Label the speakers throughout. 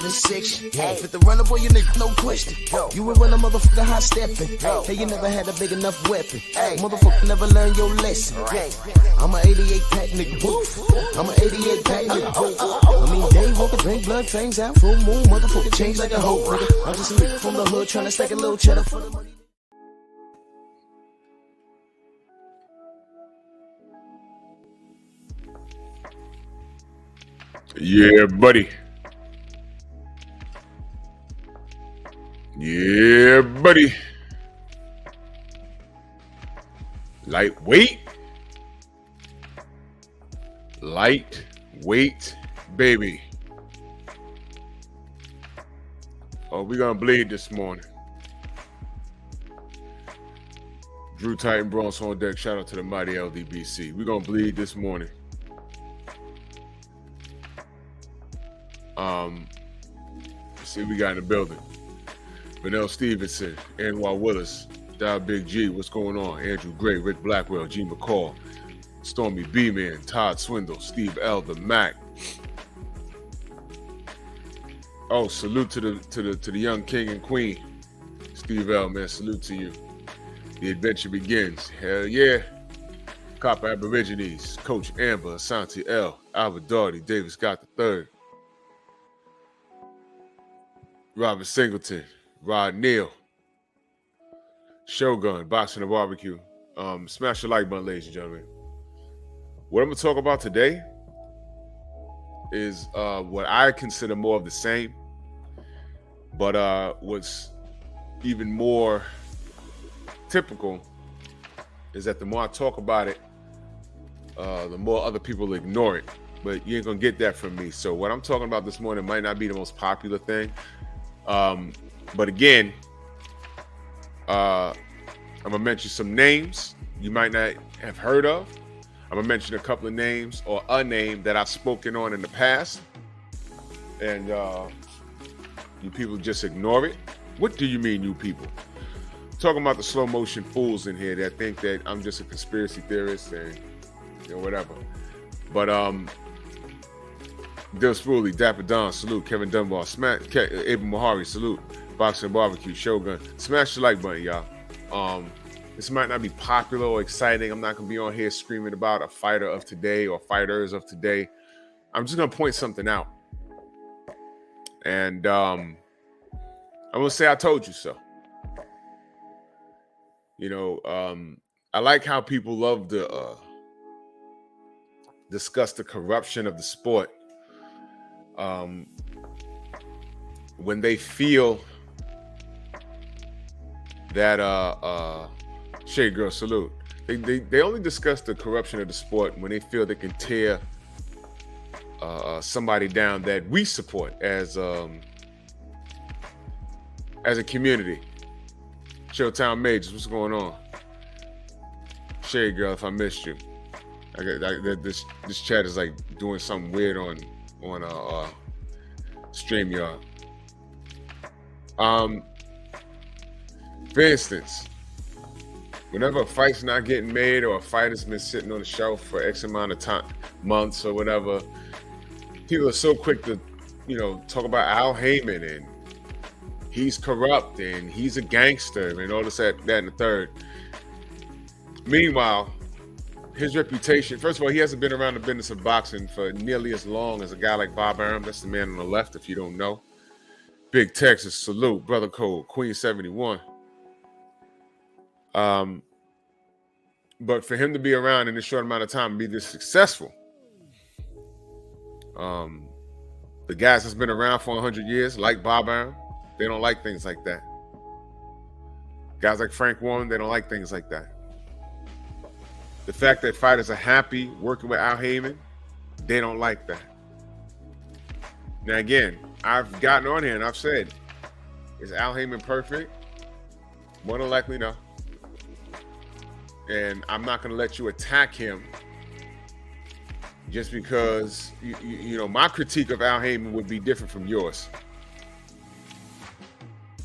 Speaker 1: in section. Fit the runner, boy, you nigga, no question. You will run a motherfucker high stepping. Hey, you never had a big enough weapon. Motherfucker never learned your lesson. I'm a 88 pack nigga, woof. I'm a 88 pack nigga, woof. I mean, day walker, drink blood, fangs out, full moon, motherfucker change like a hoe, nigga. I'm just a nigga from the hood trying to stack a little cheddar for the money.
Speaker 2: Yeah, buddy. Yeah, buddy. Lightweight. Lightweight, baby. Oh, we gonna bleed this morning. Drew Titan Bronx on deck. Shout out to the mighty LDBC. We gonna bleed this morning. Let's see what we got in the building. Vanell Stevenson, Anwar Willis, Dial Big G, what's going on? Andrew Gray, Rick Blackwell, G McCall, Stormy B-Man, Todd Swindle, Steve L, the Mac. Oh, salute to the young king and queen. Steve L, man, salute to you. The adventure begins. Hell yeah. Copper Aborigines, Coach Amber, Asante L, Albert Daugherty, David Scott III. Robert Singleton, Rod Neal, Shogun, Boxing and Barbecue. Smash the like button, ladies and gentlemen. What I'm going to talk about today is what I consider more of the same, but what's even more typical is that the more I talk about it, the more other people ignore it. But you ain't going to get that from me. So what I'm talking about this morning might not be the most popular thing. But again, I'm gonna mention some names you might not have heard of. I'm gonna mention a couple of names or a name that I've spoken on in the past, and you people just ignore it. What do you mean, you people? I'm talking about the slow motion fools in here that think that I'm just a conspiracy theorist and whatever. But Dill Spoolie, Dapper Don, salute. Kevin Dunbar, Abel Mahari, salute. Boxing Barbecue, Shogun. Smash the like button, y'all. This might not be popular or exciting. I'm not going to be on here screaming about a fighter of today or fighters of today. I'm just going to point something out. And I'm going to say I told you so. I like how people love to discuss the corruption of the sport. When they feel that Shade Girl, salute. They only discuss the corruption of the sport when they feel they can tear somebody down that we support as a community. Showtown Majors, what's going on? Shade Girl, if I missed you. This chat is like doing something weird on StreamYard. For instance, whenever a fight's not getting made or a fight has been sitting on the shelf for X amount of time, months or whatever, people are so quick to, talk about Al Heyman and he's corrupt and he's a gangster and all this, that, and the third. Meanwhile, his reputation, first of all, he hasn't been around the business of boxing for nearly as long as a guy like Bob Arum. That's the man on the left, if you don't know. Big Texas, salute. Brother Code, Queen 71. But for him to be around in this short amount of time and be this successful, the guys that's been around for 100 years, like Bob Arum, they don't like things like that. Guys like Frank Warren, they don't like things like that. The fact that fighters are happy working with Al Heyman, they don't like that. Now again, I've gotten on here and I've said, is Al Heyman perfect? More than likely, no. And I'm not going to let you attack him just because, my critique of Al Heyman would be different from yours.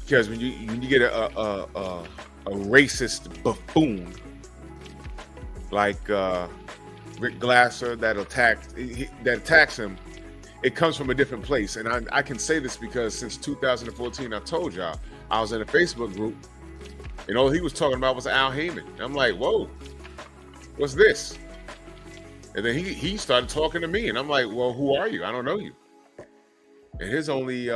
Speaker 2: Because when you get a racist buffoon like Rick Glasser that attacks him, it comes from a different place. And I can say this because since 2014, I told y'all, I was in a Facebook group, and all he was talking about was Al Heyman. And I'm like, whoa, what's this? And then he started talking to me, and I'm like, well, who are you? I don't know you. And his only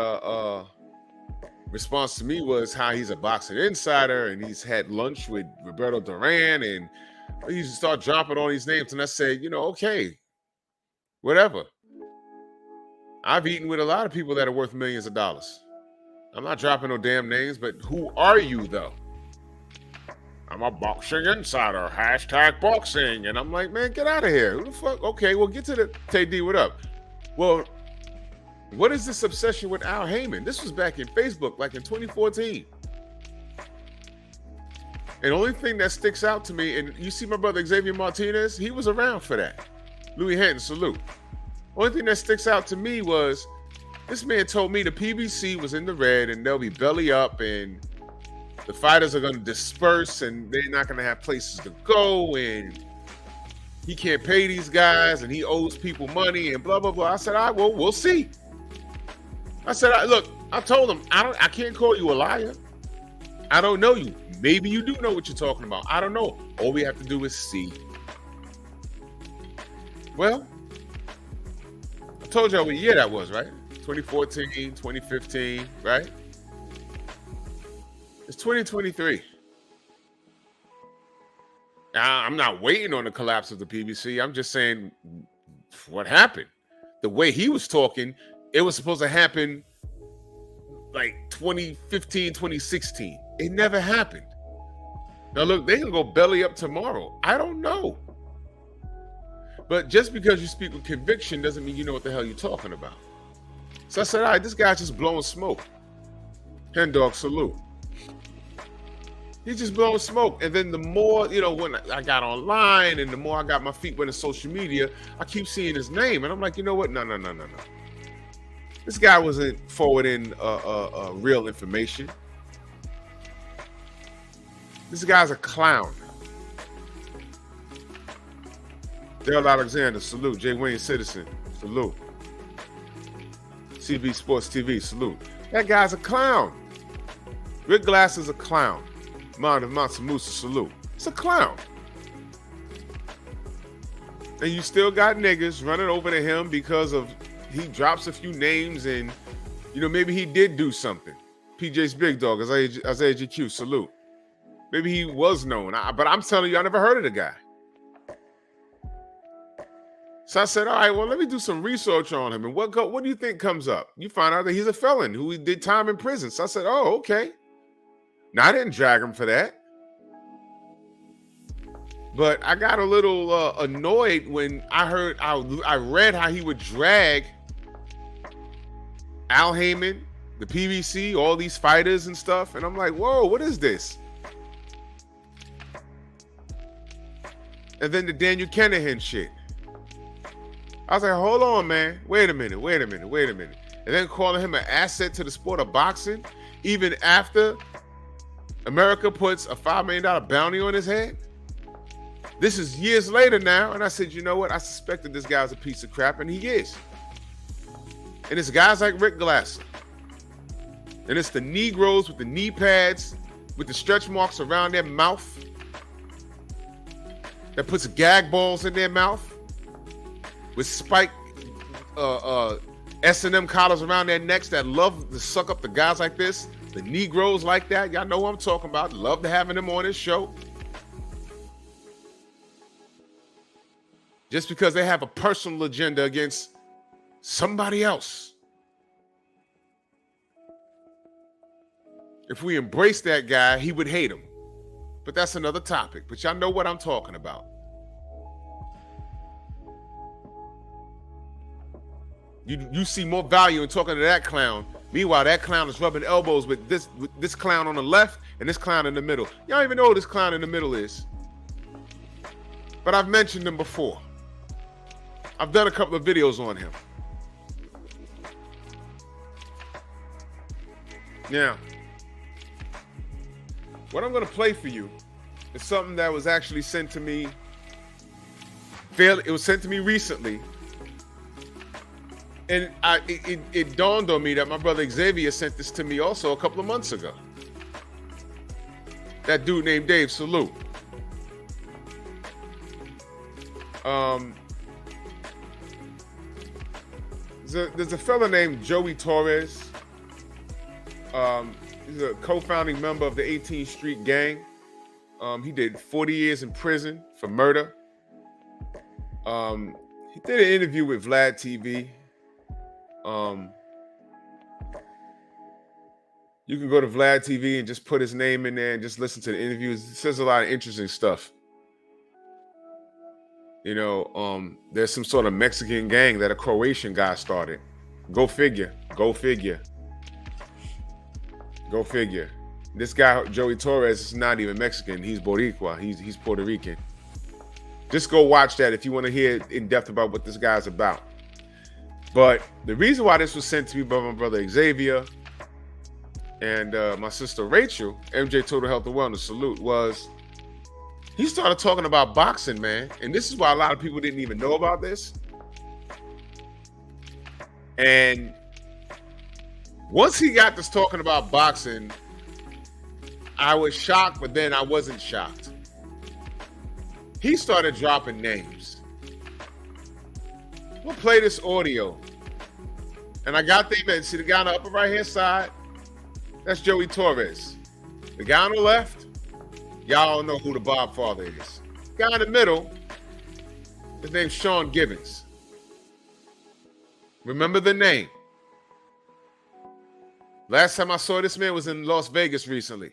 Speaker 2: response to me was how he's a boxing insider, and he's had lunch with Roberto Duran, and he used to start dropping all these names. And I said, okay, whatever. I've eaten with a lot of people that are worth millions of dollars. I'm not dropping no damn names, but who are you, though? I'm a boxing insider, #boxing. And I'm like, man, get out of here. Who the fuck? Okay, well, get to the TD, what up? Well, what is this obsession with Al Heyman? This was back in Facebook, like in 2014. And the only thing that sticks out to me, and you see my brother Xavier Martinez, he was around for that. Louis Hinton, salute. Only thing that sticks out to me was this man told me the PBC was in the red and they'll be belly up and the fighters are going to disperse and they're not going to have places to go and he can't pay these guys and he owes people money and blah, blah, blah. I said, all right, well, we'll see. I said, look, I told him, I can't call you a liar. I don't know you. Maybe you do know what you're talking about. I don't know. All we have to do is see. Well, I told y'all what year that was, right? 2014, 2015, right? It's 2023. I'm not waiting on the collapse of the PBC. I'm just saying what happened. The way he was talking, it was supposed to happen like 2015, 2016. It never happened. Now, look, they can go belly up tomorrow. I don't know. But just because you speak with conviction doesn't mean you know what the hell you're talking about. So I said, all right, this guy's just blowing smoke. Hen dog, salute. He's just blowing smoke. And then the more, when I got online and the more I got my feet wet in social media, I keep seeing his name. And I'm like, you know what? No. This guy wasn't forwarding real information. This guy's a clown. Dale Alexander, salute. Jay Wayne Citizen, salute. CB Sports TV, salute. That guy's a clown. Rick Glass is a clown. Mind of Matsumusa, salute. It's a clown. And you still got niggas running over to him because of he drops a few names and, maybe he did do something. PJ's Big Dog, Isaiah GQ, salute. Maybe he was known, but I'm telling you, I never heard of the guy. So I said, all right, well, let me do some research on him. And what do you think comes up? You find out that he's a felon who did time in prison. So I said, oh, okay. Now, I didn't drag him for that. But I got a little annoyed when I read how he would drag Al Heyman, the PBC, all these fighters and stuff. And I'm like, whoa, what is this? And then the Daniel Kennedy shit. I was like, hold on, man. Wait a minute. And then calling him an asset to the sport of boxing, even after America puts a $5 million bounty on his head. This is years later now. And I said, you know what? I suspected this guy was a piece of crap, and he is. And it's guys like Rick Glasser. And it's the Negroes with the knee pads, with the stretch marks around their mouth, that puts gag balls in their mouth, with spike S&M collars around their necks that love to suck up the guys like this. The Negroes like that. Y'all know what I'm talking about. Love to having them on this show. Just because they have a personal agenda against somebody else. If we embrace that guy, he would hate him. But that's another topic. But y'all know what I'm talking about. You see more value in talking to that clown. Meanwhile, that clown is rubbing elbows with this clown on the left and this clown in the middle. Y'all don't even know who this clown in the middle is. But I've mentioned him before. I've done a couple of videos on him. Now, what I'm going to play for you is something that was actually sent to me. It was sent to me recently. And it dawned on me that my brother Xavier sent this to me also a couple of months ago. That dude named Dave, salute. There's a fella named Joey Torres. He's a co-founding member of the 18th Street Gang. He did 40 years in prison for murder. He did an interview with Vlad TV. You can go to Vlad TV and just put his name in there and just listen to the interviews. It says a lot of interesting stuff. You know, there's some sort of Mexican gang that a Croatian guy started. Go figure. Go figure. Go figure. This guy, Joey Torres, is not even Mexican. He's Boricua. He's Puerto Rican. Just go watch that if you want to hear in depth about what this guy's about. But the reason why this was sent to me by my brother Xavier and my sister Rachel, MJ Total Health and Wellness, salute, was he started talking about boxing, man. And this is why a lot of people didn't even know about this. And once he got this talking about boxing, I was shocked, but then I wasn't shocked. He started dropping names. We'll play this audio. And I got the, see the guy on the upper right-hand side? That's Joey Torres. The guy on the left, y'all don't know who the Bob father is. The guy in the middle, his name's Sean Gibbons. Remember the name. Last time I saw this man was in Las Vegas recently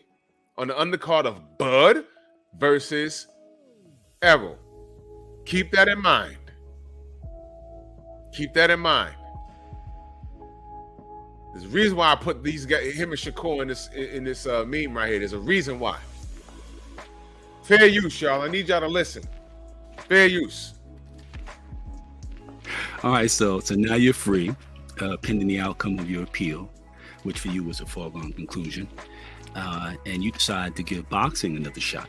Speaker 2: on the undercard of Bud versus Errol. Keep that in mind. Keep that in mind. There's a reason why I put these guys, him and Shakur in this meme right here. There's a reason why. Fair use, y'all. I need y'all to listen. Fair use.
Speaker 3: All right, so now you're free, pending the outcome of your appeal, which for you was a foregone conclusion, and you decide to give boxing another shot.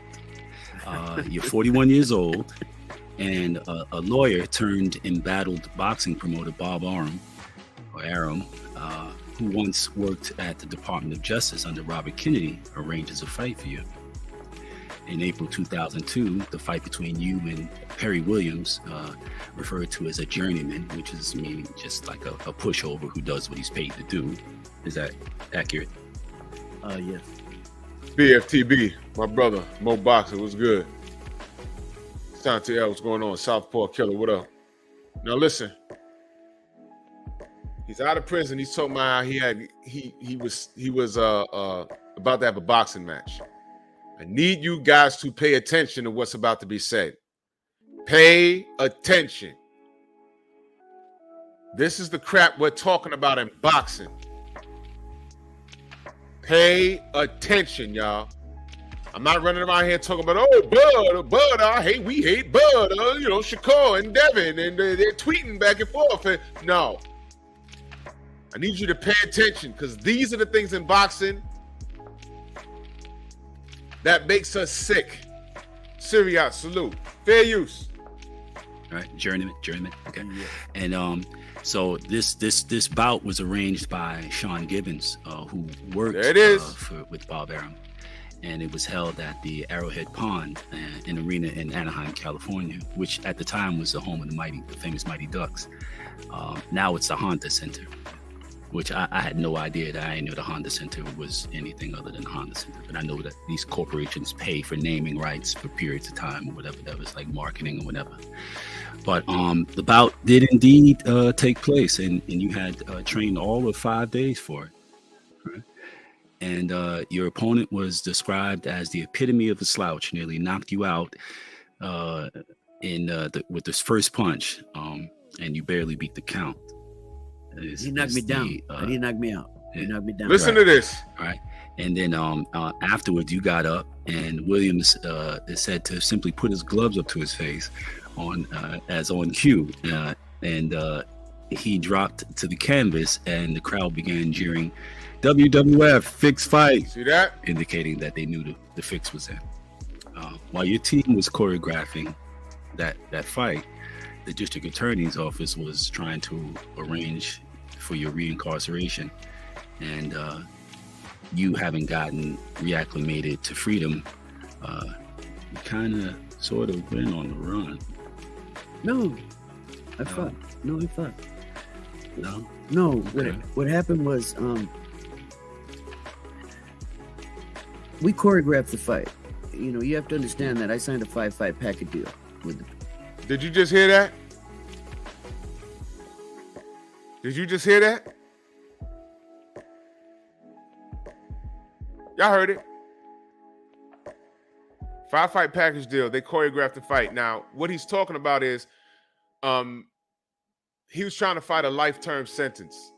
Speaker 3: You're 41 years old, and a lawyer turned embattled boxing promoter Bob Arum, who once worked at the Department of Justice under Robert Kennedy, arranges a fight for you. In April 2002, the fight between you and Perry Williams, referred to as a journeyman, which is meaning just like a pushover who does what he's paid to do. Is that accurate?
Speaker 4: Yes.
Speaker 2: BFTB, my brother, Mo Boxer, what's good? Santiago, what's going on? Southpaw Killer, what up? Now listen, he's out of prison. He's talking about how he was about to have a boxing match. I need you guys to pay attention to what's about to be said. Pay attention. This is the crap we're talking about in boxing. Pay attention, y'all. I'm not running around here talking about, oh, Bud, we hate Bud, Shakur and Devin, and they're tweeting back and forth. No. I need you to pay attention, because these are the things in boxing that makes us sick. Syriac, salute. Fair use.
Speaker 3: All right, journeyman. Okay. Yeah. And so this bout was arranged by Sean Gibbons, who worked with Bob Arum, and it was held at the Arrowhead Pond, an arena in Anaheim, California, which at the time was the home of the famous Mighty Ducks. Now it's the Honda Center, which I had no idea that I knew the Honda Center was anything other than the Honda Center. But I know that these corporations pay for naming rights for periods of time or whatever. That was like marketing or whatever. But the bout did indeed take place, and you had trained all of 5 days for it. Right? And your opponent was described as the epitome of a slouch, nearly knocked you out with this first punch, and you barely beat the count.
Speaker 4: He knocked me down. He didn't knock me out. He knocked me down.
Speaker 2: Listen to this.
Speaker 3: All right. And then afterwards, you got up, and Williams is said to simply put his gloves up to his face as on cue. And he dropped to the canvas, and the crowd began jeering, WWF, fix fight.
Speaker 2: See that?
Speaker 3: Indicating that they knew the fix was in. While your team was choreographing that fight, the district attorney's office was trying to arrange for your reincarceration, and you haven't gotten reacclimated to freedom, you kind of sort of went on the run.
Speaker 4: No, I fought. No, I fought.
Speaker 3: No?
Speaker 4: No,
Speaker 3: Okay.
Speaker 4: what happened was we choreographed the fight. You know, you have to understand that I signed a 5-fight package deal with the.
Speaker 2: Did you just hear that? Did you just hear that? Y'all heard it. 5-fight package deal. They choreographed the fight. Now, what he's talking about is he was trying to fight a life-term sentence.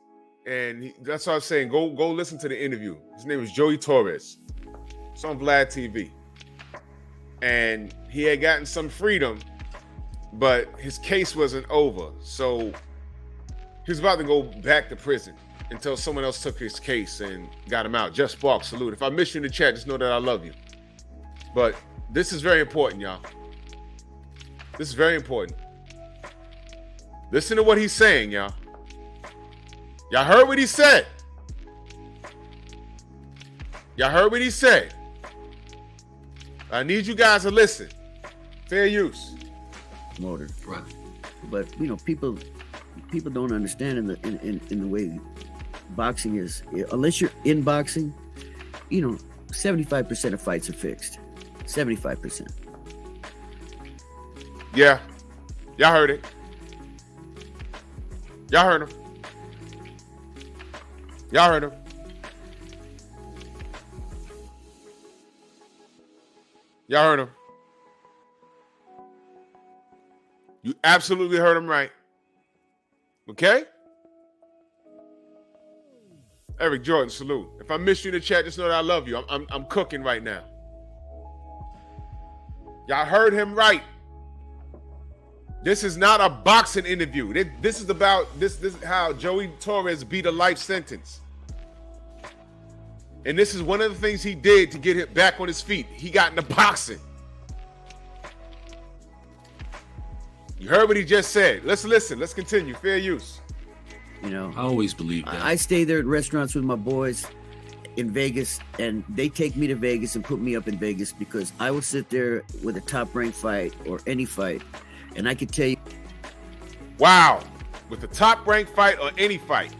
Speaker 2: And that's what I was saying. Go listen to the interview. His name is Joey Torres. It's on Vlad TV. And he had gotten some freedom, but his case wasn't over. So he was about to go back to prison until someone else took his case and got him out. Just Spark, salute. If I miss you in the chat, just know that I love you. But this is very important, y'all. This is very important. Listen to what he's saying, y'all. Y'all heard what he said. Y'all heard what he said. I need you guys to listen. Fair use.
Speaker 4: Motor.
Speaker 3: Right.
Speaker 4: But you know, people don't understand in the way boxing is. Unless you're in boxing, you know, 75% of fights are fixed. 75%.
Speaker 2: Yeah. Y'all heard it. Y'all heard him. Y'all heard him. Y'all heard him. You absolutely heard him right. Okay? Eric Jordan, salute. If I miss you in the chat, just know that I love you. I'm cooking right now. Y'all heard him right. This is not a boxing interview. This is about this is how Joey Torres beat a life sentence. And this is one of the things he did to get him back on his feet. He got into boxing. You heard what he just said. Let's listen. Let's continue. Fair use.
Speaker 4: You know,
Speaker 3: I always believe that.
Speaker 4: I stay there at restaurants with my boys in Vegas, and they take me to Vegas and put me up in Vegas because I will sit there with a top-ranked fight or any fight, and I could tell you.
Speaker 2: Wow. With the top-ranked fight or any fight.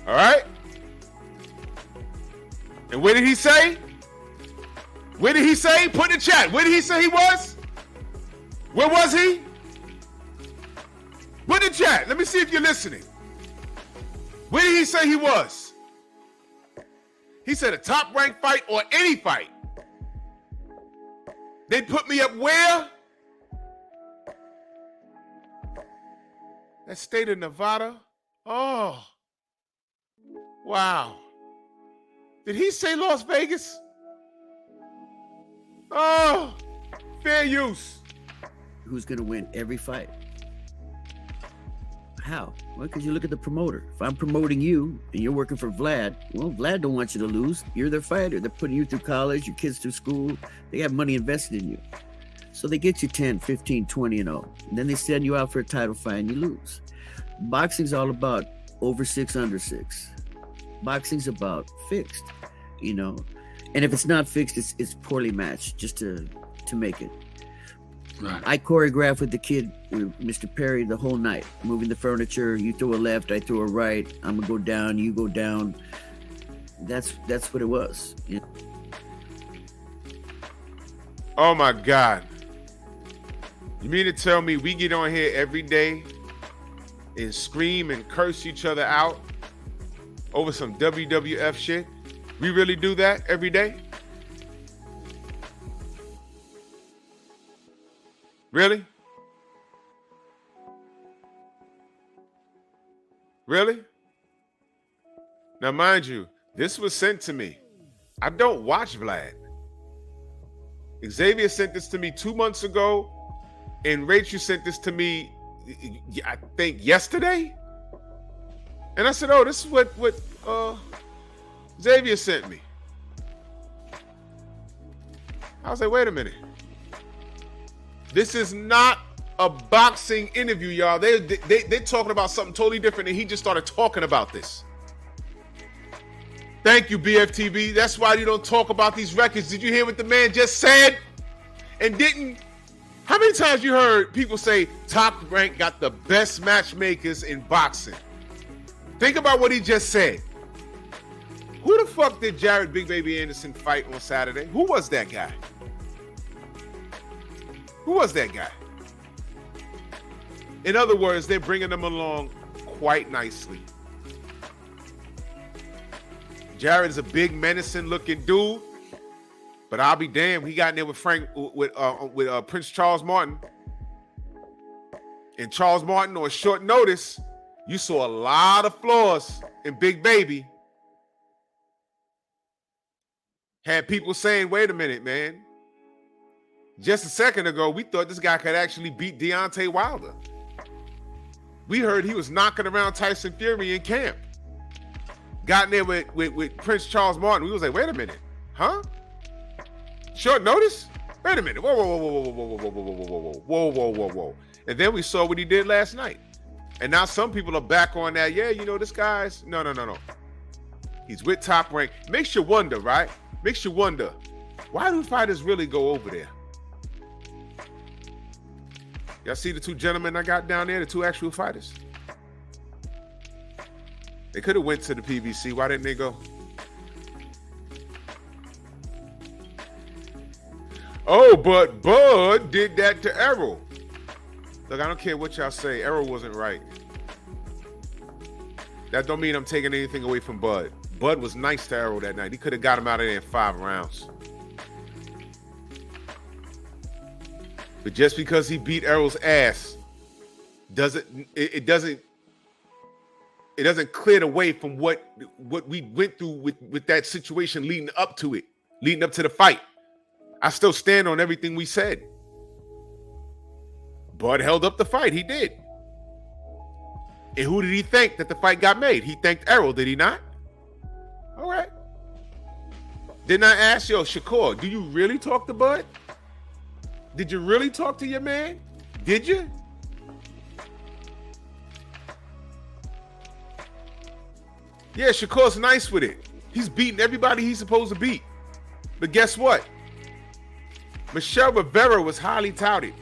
Speaker 2: All right? And where did he say? Where did he say? Put in the chat. Where did he say he was? Where was he? Put in the chat. Let me see if you're listening. Where did he say he was? He said a top-ranked fight or any fight. They put me up where? That state of Nevada? Oh. Wow. Did he say Las Vegas? Oh. Fair use.
Speaker 4: Who's going to win every fight? How? Well, because you look at the promoter. If I'm promoting you and you're working for Vlad, well, Vlad don't want you to lose. You're their fighter. They're putting you through college, your kids through school. They have money invested in you. So they get you 10, 15, 20 and 0. And then they send you out for a title fight and you lose. Boxing's all about over 6, under 6. Boxing's about fixed, you know. And if it's not fixed, it's poorly matched just to make it.
Speaker 3: Right.
Speaker 4: I choreographed with the kid, with Mr. Perry, the whole night, moving the furniture. You throw a left, I throw a right. I'm gonna go down, you go down. That's what it was. You know?
Speaker 2: Oh my God. You mean to tell me we get on here every day and scream and curse each other out over some WWF shit? We really do that every day? Really? Really? Now, mind you, this was sent to me. I don't watch Vlad. Xavier sent this to me 2 months ago, and Rachel sent this to me, I think, yesterday. And I said, oh, this is what Xavier sent me. I was like, wait a minute. This is not a boxing interview, y'all. They're talking about something totally different, and he just started talking about this. Thank you, BFTV. That's why you don't talk about these records. Did you hear what the man just said? And didn't? How many times you heard people say Top Rank got the best matchmakers in boxing? Think about what he just said. Who the fuck did Jared Big Baby Anderson fight on Saturday? Who was that guy? Who was that guy? In other words, they're bringing them along quite nicely. Jared is a big, menacing-looking dude, but I'll be damned, he got in there with Prince Charles Martin. And Charles Martin, on short notice, you saw a lot of flaws in Big Baby. Had people saying, wait a minute, man. Just a second ago, we thought this guy could actually beat Deontay Wilder. We heard he was knocking around Tyson Fury in camp. Got in there with Prince Charles Martin. We was like, wait a minute. Huh? Short notice? Wait a minute. Whoa, whoa, whoa, whoa, whoa, whoa, whoa, whoa, whoa, whoa, whoa, whoa, whoa, whoa. And then we saw what he did last night. And now some people are back on that. Yeah, you know, this guy's... No. He's with Top Rank. Makes you wonder, right? Makes you wonder, why do fighters really go over there? Y'all see the two gentlemen I got down there, the two actual fighters? They could have went to the PBC. Why didn't they go? Oh, but Bud did that to Errol. Look, I don't care what y'all say. Errol wasn't right. That don't mean I'm taking anything away from Bud. Bud was nice to Errol that night. He could have got him out of there in 5 rounds. But just because he beat Errol's ass doesn't clear the way from what we went through with that situation leading up to it, leading up to the fight. I still stand on everything we said. Bud held up the fight. He did. And who did he thank that the fight got made? He thanked Errol, did he not? All right. Didn't I ask, yo, Shakur, do you really talk to Bud? Did you really talk to your man? Did you? Yeah, Shakur's nice with it. He's beating everybody he's supposed to beat. But guess what? Michelle Rivera was highly touted.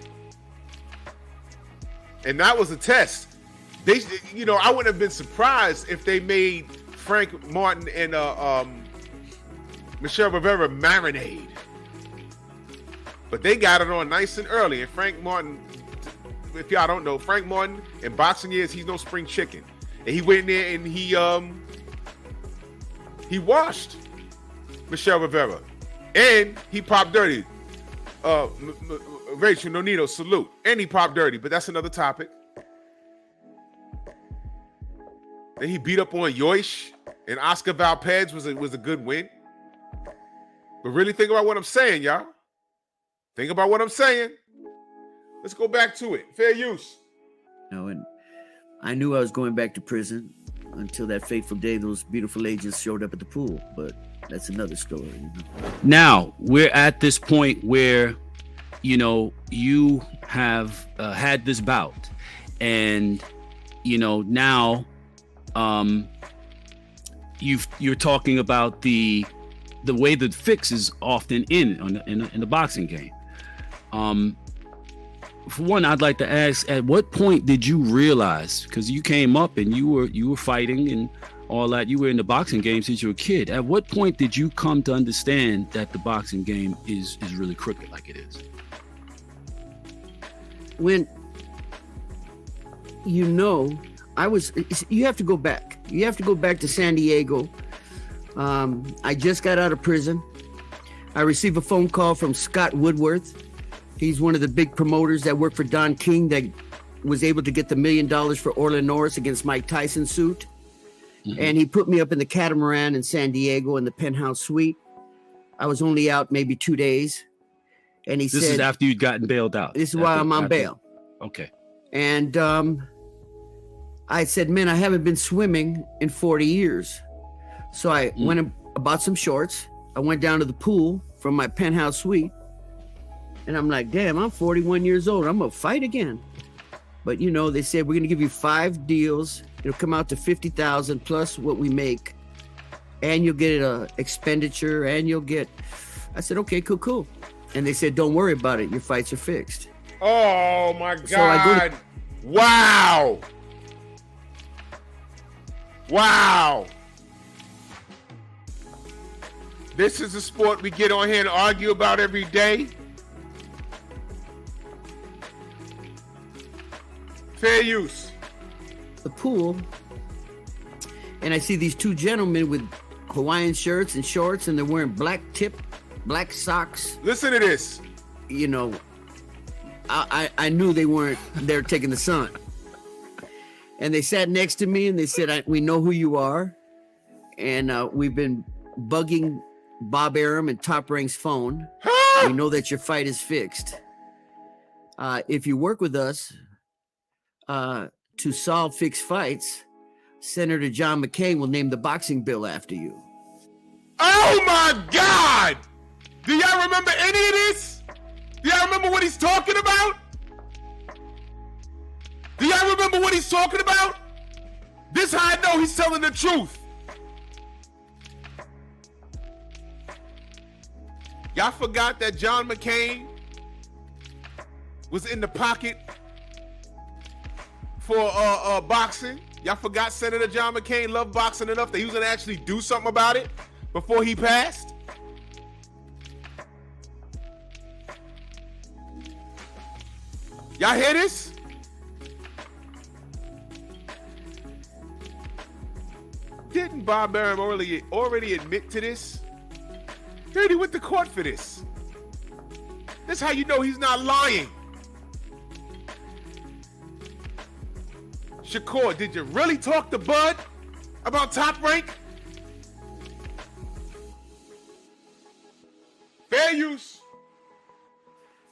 Speaker 2: And that was a test. They, you know, I wouldn't have been surprised if they made Frank Martin and Michelle Rivera marinade. But they got it on nice and early. And Frank Martin, if y'all don't know, Frank Martin in boxing years, he's no spring chicken. And he went in there and he washed Michelle Rivera. And he popped dirty. Rachel Nonito, salute. And he popped dirty, but that's another topic. Then he beat up on Yoish, and Oscar Valpez was a good win. But really think about what I'm saying, y'all. Think about what I'm saying. Let's go back to it. Fair use.
Speaker 4: No, and I knew I was going back to prison until that fateful day those beautiful agents showed up at the pool. But that's another story. You know?
Speaker 3: Now, we're at this point where, you know, you have had this bout. And, you know, now you're talking about the way the fix is often in the boxing game. For one, I'd like to ask, at what point did you realize, because you came up and you were fighting and all that, you were in the boxing game since you were a kid. At what point did you come to understand that the boxing game is really crooked like it is?
Speaker 4: When, you know, you have to go back. You have to go back to San Diego. I just got out of prison. I received a phone call from Scott Woodworth. He's one of the big promoters that worked for Don King that was able to get the $1 million for Orlin Norris against Mike Tyson suit. Mm-hmm. And he put me up in the Catamaran in San Diego in the penthouse suite. I was only out maybe 2 days. And he said...
Speaker 3: This is after you'd gotten bailed out.
Speaker 4: This is why I'm on bail.
Speaker 3: Okay.
Speaker 4: And I said, man, I haven't been swimming in 40 years. So I went and bought some shorts. I went down to the pool from my penthouse suite. And I'm like, damn, I'm 41 years old. I'm going to fight again. But, you know, they said, we're going to give you 5 deals. It'll come out to 50,000 plus what we make. And you'll get an expenditure and you'll get, I said, okay, cool. And they said, don't worry about it. Your fights are fixed.
Speaker 2: Oh my God.
Speaker 4: So I go
Speaker 2: Wow. Wow. This is a sport we get on here and argue about every day. Fair use.
Speaker 4: the pool, and I see these 2 gentlemen with Hawaiian shirts and shorts, and they're wearing black socks.
Speaker 2: Listen to this.
Speaker 4: You know, I knew they weren't there taking the sun. And they sat next to me and they said, we know who you are. And we've been bugging Bob Arum and Top Rank's phone. We know that your fight is fixed. If you work with us to solve fixed fights, Senator John McCain will name the boxing bill after you.
Speaker 2: Oh my God! Do y'all remember any of this? Do y'all remember what he's talking about? Do y'all remember what he's talking about? This how I know he's telling the truth. Y'all forgot that John McCain was in the pocket for boxing? Y'all forgot Senator John McCain loved boxing enough that he was gonna actually do something about it before he passed? Y'all hear this? Didn't Bob Arum already admit to this? He already went to court for this. That's how you know he's not lying. Shakur, did you really talk to Bud about Top Rank? Fair use.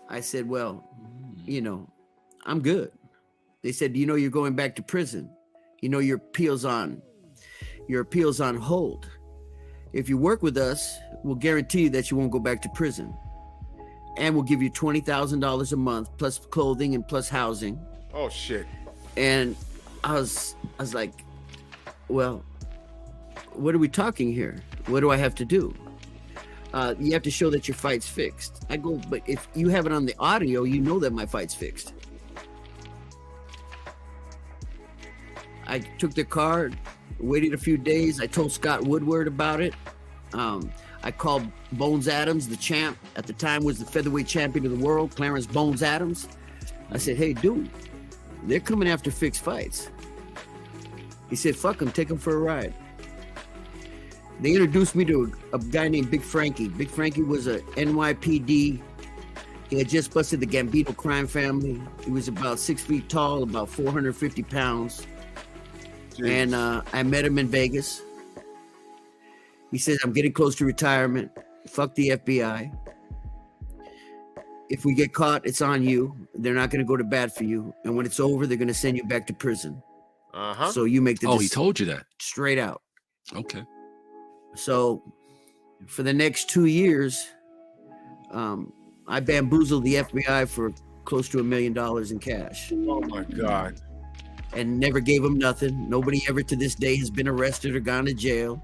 Speaker 4: I said, well, you know, I'm good. They said, you know, you're going back to prison. You know, your appeal's on hold. If you work with us, we'll guarantee you that you won't go back to prison. And we'll give you $20,000 a month plus clothing and plus housing.
Speaker 2: Oh shit.
Speaker 4: And I was like, well, what are we talking here? What do I have to do? You have to show that your fight's fixed. I go, but if you have it on the audio, you know that my fight's fixed. I took the card, waited a few days. I told Scott Woodward about it. I called Bones Adams, the champ. At the time was the featherweight champion of the world, Clarence Bones Adams. I said, hey, dude, they're coming after fixed fights. He said, fuck them, take them for a ride. They introduced me to a guy named Big Frankie. Big Frankie was a NYPD. He had just busted the Gambino crime family. He was about 6 feet tall, about 450 pounds. Jeez. And I met him in Vegas. He says, I'm getting close to retirement. Fuck the FBI. If we get caught, it's on you. They're not going to go to bat for you. And when it's over, they're going to send you back to prison.
Speaker 2: Uh-huh.
Speaker 4: So you make the
Speaker 3: he told you that?
Speaker 4: Straight out.
Speaker 3: Okay.
Speaker 4: So for the next 2 years, I bamboozled the FBI for close to $1 million in cash.
Speaker 2: Oh my God.
Speaker 4: And never gave them nothing. Nobody ever to this day has been arrested or gone to jail.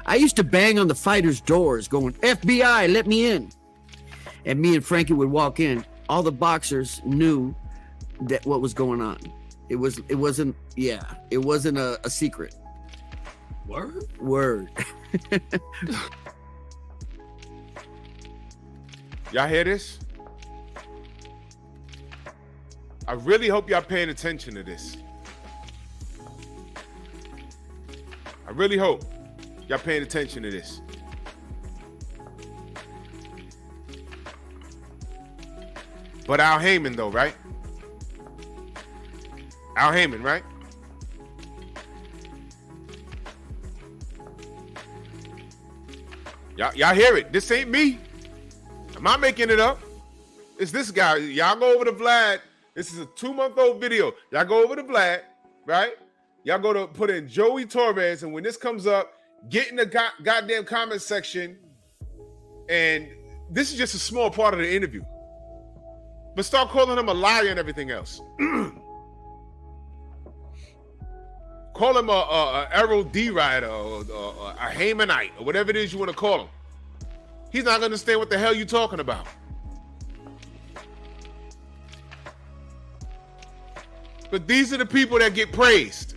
Speaker 4: I used to bang on the fighters' doors going, FBI, let me in. And me and Frankie would walk in. All the boxers knew that what was going on. It wasn't a secret. Word.
Speaker 2: Y'all hear this? I really hope y'all paying attention to this. I really hope y'all paying attention to this. But Al Heyman though, right? Al Heyman, right? Y'all hear it. This ain't me. I'm not making it up. It's this guy. Y'all go over to Vlad. This is a 2-month-old video. Y'all go over to Vlad, right? Y'all go to put in Joey Torres, and when this comes up, get in the goddamn comment section. And this is just a small part of the interview. but start calling him a liar and everything else. Call him a Errol D. Rider or a Hamanite or whatever it is you want to call him. He's not going to understand what the hell you're talking about. But these are the people that get praised.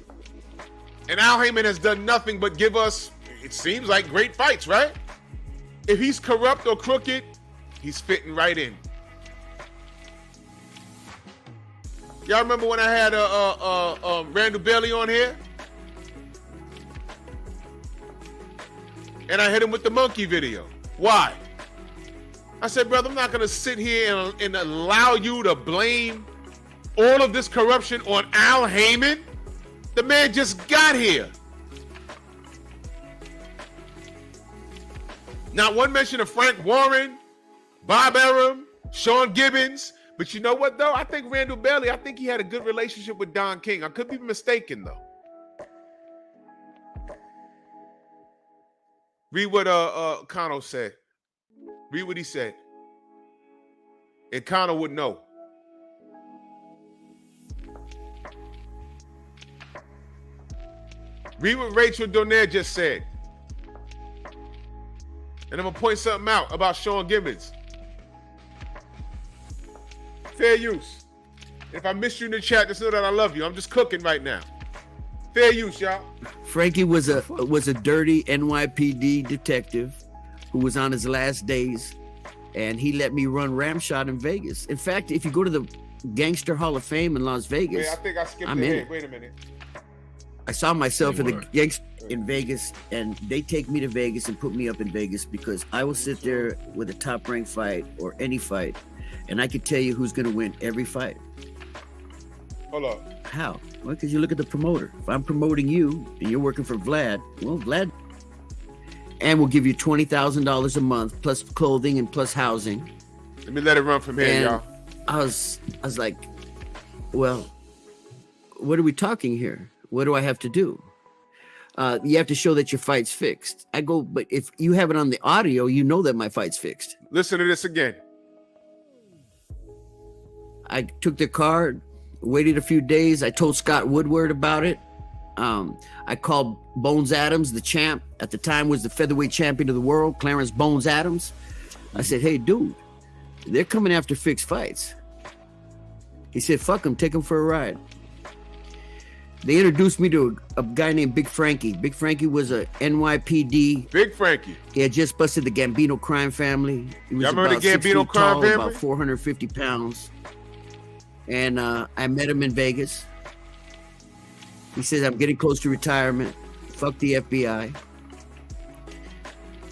Speaker 2: And Al Heyman has done nothing but give us, it seems like, great fights, right? If he's corrupt or crooked, he's fitting right in. Y'all remember when I had Randall Bailey on here? And I hit him with the monkey video. Why? I said, brother, I'm not going to sit here and allow you to blame all of this corruption on Al Heyman. The man just got here. Not one mention of Frank Warren, Bob Arum, Sean Gibbons. But you know what, though? I think Randall Bailey, I think he had a good relationship with Don King. I could be mistaken, though. Read what Kano said. Read what he said. And Kano would know. Read what Rachel Donaire just said. And I'm going to point something out about Sean Gibbons. Fair use. If I miss you in the chat, just know that I love you. I'm just cooking right now. Fair use, y'all.
Speaker 4: Frankie was a dirty NYPD detective who was on his last days, and he let me run Ramshot in Vegas. In fact, if you go to the Gangster Hall of Fame in Las Vegas,
Speaker 2: wait, I think I skipped
Speaker 4: I'm
Speaker 2: ahead. Wait a minute.
Speaker 4: I saw myself in the gangster in Vegas, and they take me to Vegas and put me up in Vegas because I will sit there with a top-ranked fight or any fight, and I could tell you who's going to win every fight.
Speaker 2: Hold up.
Speaker 4: How? Well, because you look at the promoter. If I'm promoting you and you're working for Vlad, well, Vlad, and we'll give you $20,000 a month plus clothing and plus housing.
Speaker 2: Let me let it run from here,
Speaker 4: And
Speaker 2: y'all.
Speaker 4: I was like, well, what are we talking here? What do I have to do? You have to show that your fight's fixed. I go, but if you have it on the audio, you know that my fight's fixed.
Speaker 2: Listen to this again.
Speaker 4: I took the card, waited a few days. I told Scott Woodward about it. I called Bones Adams, the champ. At the time was the featherweight champion of the world, Clarence Bones Adams. I said, hey, dude, they're coming after fixed fights. He said, fuck them, take them for a ride. They introduced me to a guy named Big Frankie. Big Frankie was a NYPD.
Speaker 2: Big Frankie.
Speaker 4: He had just busted the Gambino crime family. He was
Speaker 2: Y'all remember
Speaker 4: about
Speaker 2: the
Speaker 4: 6
Speaker 2: Gambino
Speaker 4: feet
Speaker 2: crime
Speaker 4: tall,
Speaker 2: family?
Speaker 4: about 450 pounds. And I met him in Vegas. He says, I'm getting close to retirement. Fuck the FBI.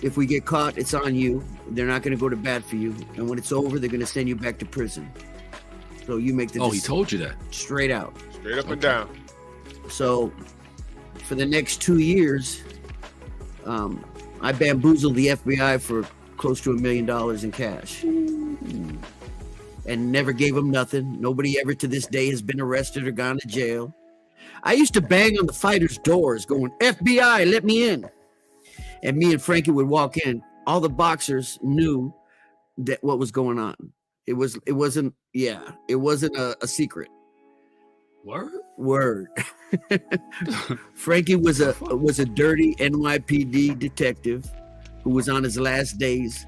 Speaker 4: If we get caught, it's on you. They're not going to go to bat for you. And when it's over, they're going to send you back to prison. So you make the
Speaker 3: decision. He told you that?
Speaker 4: Straight out.
Speaker 2: Straight up and down.
Speaker 4: So for the next 2 years, I bamboozled the FBI for close to $1 million in cash. And never gave them nothing. Nobody ever to this day has been arrested or gone to jail. I used to bang on the fighters' doors going, FBI, let me in. And me and Frankie would walk in. All the boxers knew that what was going on. It wasn't a secret. Word. Frankie was a dirty NYPD detective who was on his last days,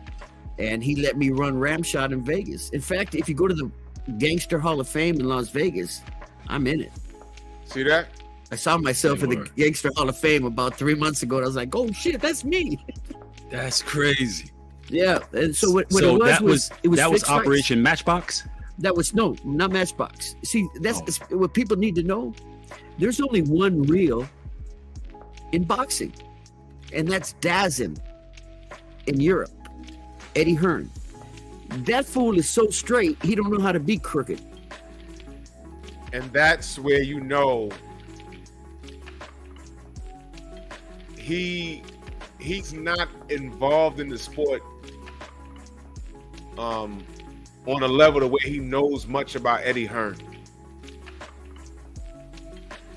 Speaker 4: and he let me run Ramshot in Vegas. In fact, if you go to the Gangster Hall of Fame in Las Vegas, I'm in it.
Speaker 2: See that?
Speaker 4: I saw myself in the Gangster Hall of Fame about 3 months ago, and I was like, "Oh shit, that's me."
Speaker 3: That's crazy.
Speaker 4: Yeah, and so what
Speaker 3: so
Speaker 4: it was
Speaker 3: Operation Matchbox.
Speaker 4: That was not Matchbox. See, that's what people need to know. There's only one real in boxing, and that's Dazin in Europe, Eddie Hearn. That fool is so straight, he don't know how to be crooked.
Speaker 2: And that's where you know he's not involved in the sport on a level to where he knows much about Eddie Hearn.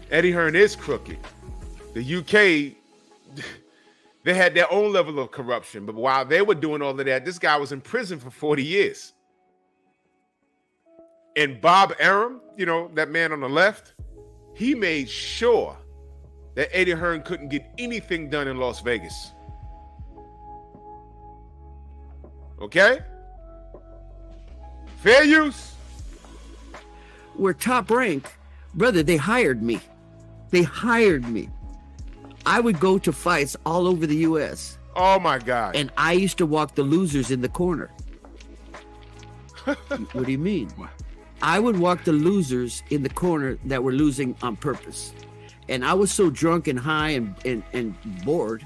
Speaker 2: Eddie Hearn is crooked. The UK, they had their own level of corruption, but while they were doing all of that, this guy was in prison for 40 years. And Bob Arum, you know, that man on the left, he made sure that Eddie Hearn couldn't get anything done in Las Vegas. Okay? Fair use.
Speaker 4: We're Top Rank. Brother, they hired me. They hired me. I would go to fights all over the U.S.
Speaker 2: Oh, my God.
Speaker 4: And I used to walk the losers in the corner. What do you mean? I would walk the losers in the corner that were losing on purpose. And I was so drunk and high and bored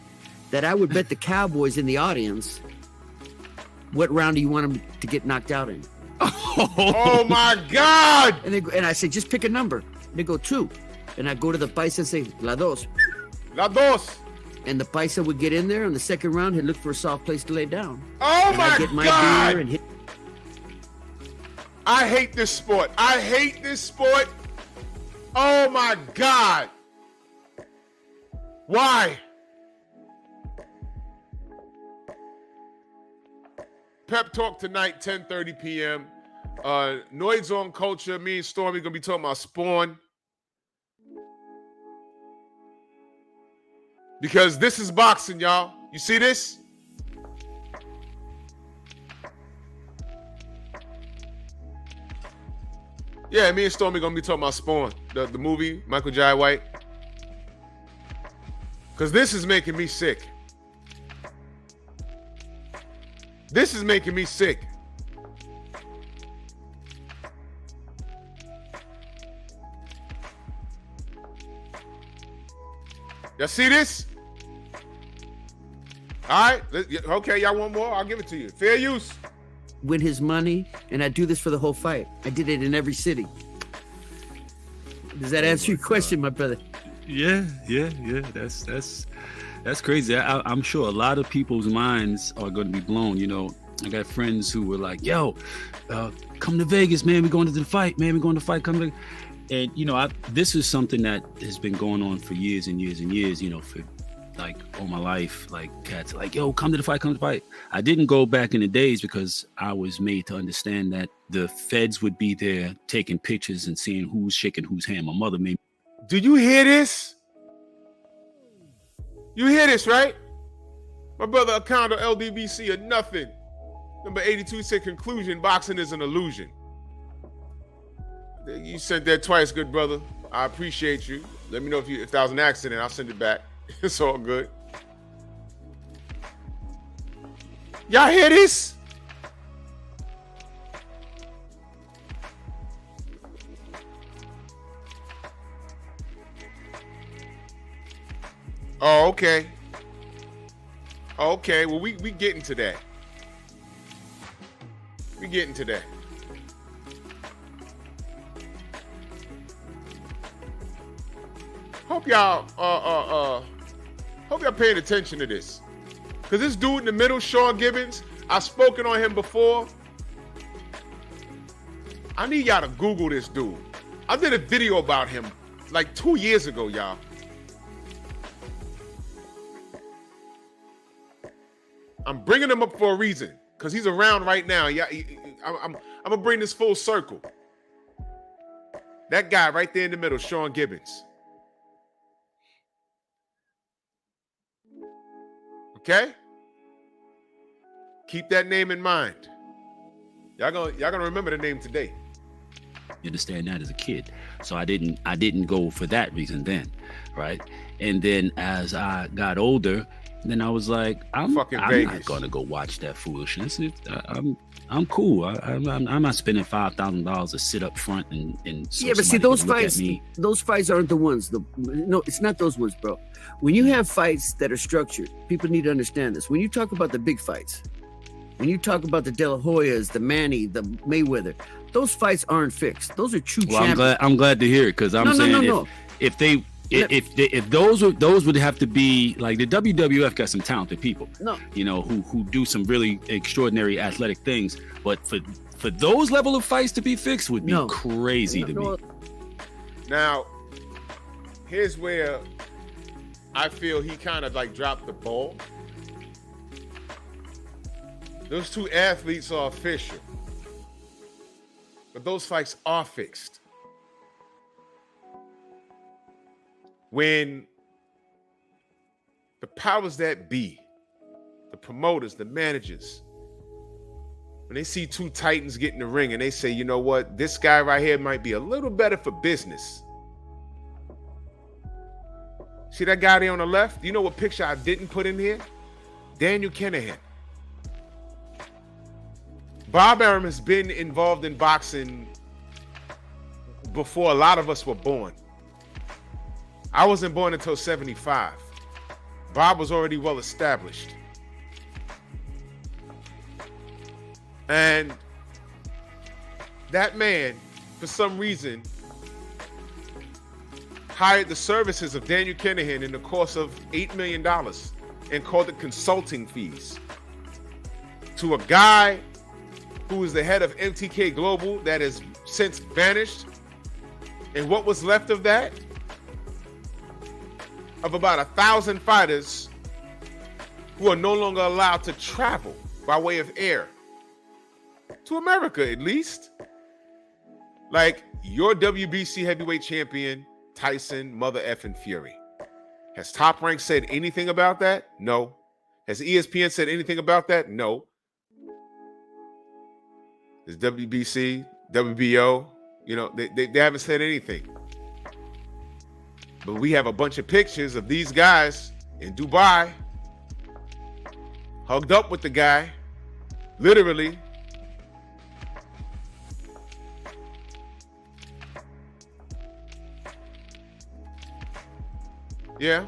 Speaker 4: that I would bet the Cowboys in the audience, what round do you want them to get knocked out in?
Speaker 2: Oh, my God.
Speaker 4: And I say, just pick a number. They go 2. And I go to the paisa and say, la dos.
Speaker 2: La dos.
Speaker 4: And the paisa would get in there in the second round. He'd look for a soft place to lay down.
Speaker 2: Oh,
Speaker 4: and
Speaker 2: my
Speaker 4: I'd get my
Speaker 2: God.
Speaker 4: beer and hit.
Speaker 2: I hate this sport. I hate this sport. Oh, my God. Why? Pep Talk tonight, 10:30 p.m. Noids on Culture. Me and Stormy going to be talking about Spawn. Because this is boxing, y'all. You see this? Yeah, me and Stormy going to be talking about Spawn, the movie, Michael Jai White. Because this is making me sick. This is making me sick. Y'all see this? All right. Okay, y'all want more? I'll give it to you. Fair use.
Speaker 4: Win his money, and I do this for the whole fight. I did it in every city. Does that answer your question, my brother?
Speaker 3: Yeah. That's crazy. I'm sure a lot of people's minds are going to be blown. You know, I got friends who were like, "Yo, come to Vegas, man. We're going to the fight, man. We're going to fight. Come to." And you know, this is something that has been going on for years and years and years. You know, for like all my life, like cats are like, "Yo, come to the fight, come to the fight." I didn't go back in the days because I was made to understand that the feds would be there taking pictures and seeing who's shaking whose hand. My mother made.
Speaker 2: Do you hear this? You hear this, right? My brother account of LDBC or nothing. Number 82 said, conclusion, boxing is an illusion. You sent that twice, good brother. I appreciate you. Let me know if that was an accident. I'll send it back. It's all good. Y'all hear this? Oh, okay. Okay, well, we getting to that. We getting to that. Hope y'all paying attention to this. Cause this dude in the middle, Sean Gibbons, I've spoken on him before. I need y'all to Google this dude. I did a video about him like 2 years ago, y'all. I'm bringing him up for a reason, because he's around right now. Yeah, I'm gonna bring this full circle. That guy right there in the middle, Sean Gibbons. Okay? Keep that name in mind. Y'all gonna remember the name today.
Speaker 3: You understand that as a kid. So I didn't go for that reason then, right? And then as I got older, then I was like, I'm not gonna go watch that foolishness. I'm cool. I'm not spending $5,000 to sit up front and so
Speaker 4: yeah, but see those fights aren't the ones. No, it's not those ones, bro. When you have fights that are structured, people need to understand this. When you talk about the big fights, when you talk about the De La Hoyas, the Manny, the Mayweather, those fights aren't fixed. Those are true champions.
Speaker 3: I'm glad to hear it, because I'm saying if those would have to be like, the WWF got some talented people, who do some really extraordinary athletic things, but for those level of fights to be fixed would be crazy to me.
Speaker 2: Now, here's where I feel he kind of like dropped the ball. Those two athletes are official. But those fights are fixed. When the powers that be, the promoters, the managers, when they see two titans get in the ring and they say, you know what, this guy right here might be a little better for business. See that guy there on the left? You know what picture I didn't put in here? Daniel Kinahan. Bob Arum has been involved in boxing before a lot of us were born. I wasn't born until 75. Bob was already well established. And that man, for some reason, hired the services of Daniel Kinahan in the course of $8 million and called it consulting fees to a guy who is the head of MTK Global that has since vanished. And what was left of that? Of about 1,000 fighters who are no longer allowed to travel by way of air. To America, at least. Like your WBC heavyweight champion, Tyson Mother effing Fury. Has Top Rank said anything about that? No. Has ESPN said anything about that? No. Is WBC, WBO, you know, they haven't said anything. But we have a bunch of pictures of these guys in Dubai, hugged up with the guy, literally. Yeah.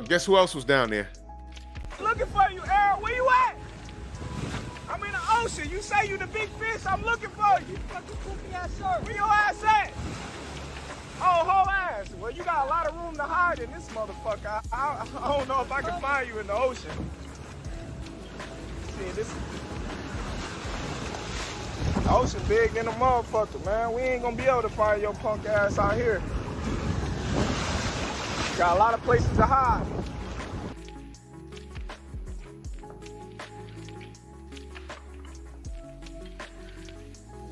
Speaker 2: Guess who else was down there?
Speaker 5: Looking for you, Errol. Where you at? I'm in the ocean. You say you the big fish. I'm looking for you. Fucking goofy ass shirt. Where your ass at? Oh, whole ass. Well, you got a lot of room to hide in this motherfucker. I don't know if I can find you in the ocean. See, this the ocean big than a motherfucker, man. We ain't gonna be able to find your punk ass out here. Got a lot of places to hide.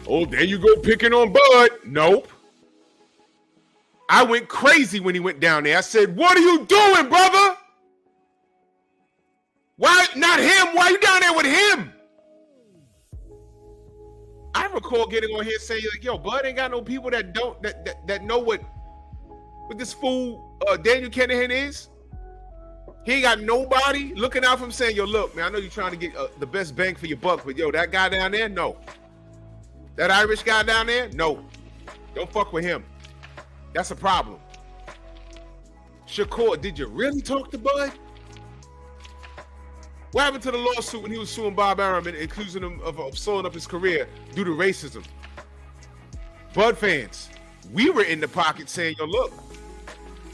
Speaker 2: Oh, there you go picking on Bud. Nope. I went crazy when he went down there. I said, what are you doing, brother? Why not him? Why are you down there with him? I recall getting on here saying, like, yo, Bud ain't got no people that don't that know what this fool Daniel Kinahan is. He ain't got nobody looking out for him saying, yo, look, man, I know you're trying to get the best bang for your buck, but yo, that guy down there, no. That Irish guy down there, no. Don't fuck with him. That's a problem. Shakur, did you really talk to Bud? What happened to the lawsuit when he was suing Bob Arum and accusing him of slowing up his career due to racism? Bud fans, we were in the pocket saying, yo, look,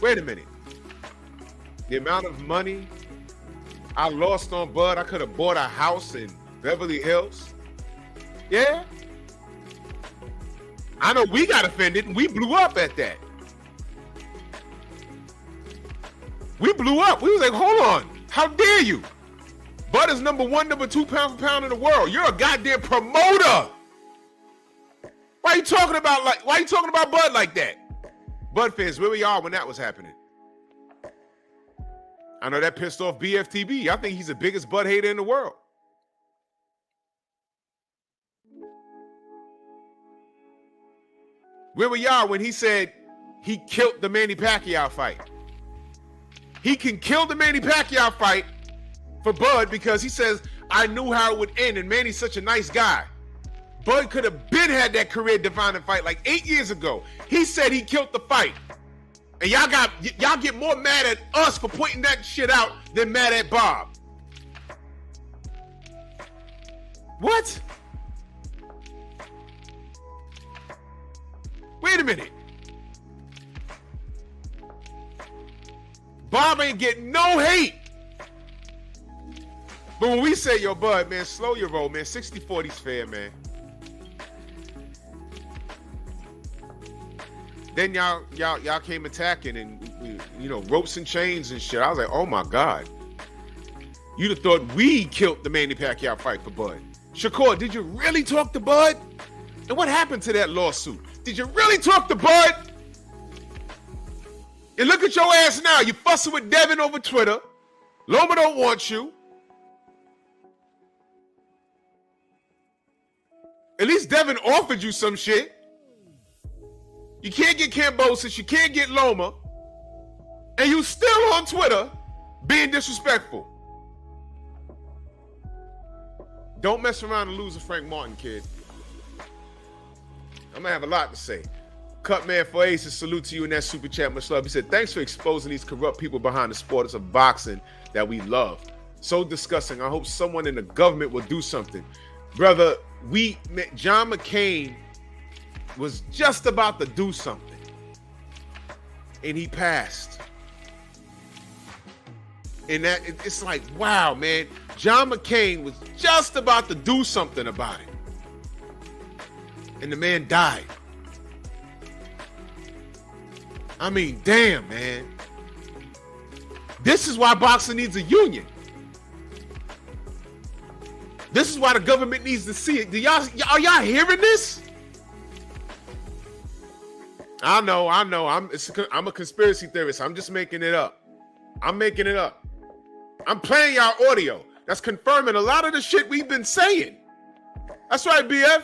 Speaker 2: wait a minute. The amount of money I lost on Bud, I could have bought a house in Beverly Hills. Yeah. I know we got offended and we blew up at that. We blew up. We was like, hold on. How dare you? Bud is number 1, number 2 pound for pound in the world. You're a goddamn promoter. Why are you talking about Bud like that? Bud fans, where we are when that was happening. I know that pissed off BFTB. I think he's the biggest Bud hater in the world. Where we are when he said he killed the Manny Pacquiao fight. He can kill the Manny Pacquiao fight for Bud because he says, I knew how it would end, and Manny's such a nice guy. Bud could have been had that career-defining fight like 8 years ago. He said he killed the fight. And y'all get more mad at us for pointing that shit out than mad at Bob. What? Wait a minute. Bob ain't getting no hate. But when we say, yo, Bud, man, slow your roll, man. 60-40's fair, man. Then y'all came attacking and, you know, ropes and chains and shit. I was like, oh, my God. You'd have thought we killed the Manny Pacquiao fight for Bud. Shakur, did you really talk to Bud? And what happened to that lawsuit? Did you really talk to Bud? And look at your ass now. You fussing with Devin over Twitter. Loma don't want you. At least Devin offered you some shit. You can't get Cambosis. You can't get Loma. And you still on Twitter being disrespectful. Don't mess around and lose a Frank Martin, kid. I'm going to have a lot to say. Cutman for Aces, salute to you in that super chat, much love. He said, thanks for exposing these corrupt people behind the sports of boxing that we love. So disgusting. I hope someone in the government will do something. Brother, John McCain was just about to do something. And he passed. And that it's like, wow, man. John McCain was just about to do something about it. And the man died. I mean, damn, man. This is why boxing needs a union. This is why the government needs to see it. Are y'all hearing this? I know. I'm a conspiracy theorist. I'm just making it up. I'm making it up. I'm playing y'all audio. That's confirming a lot of the shit we've been saying. That's right, BF.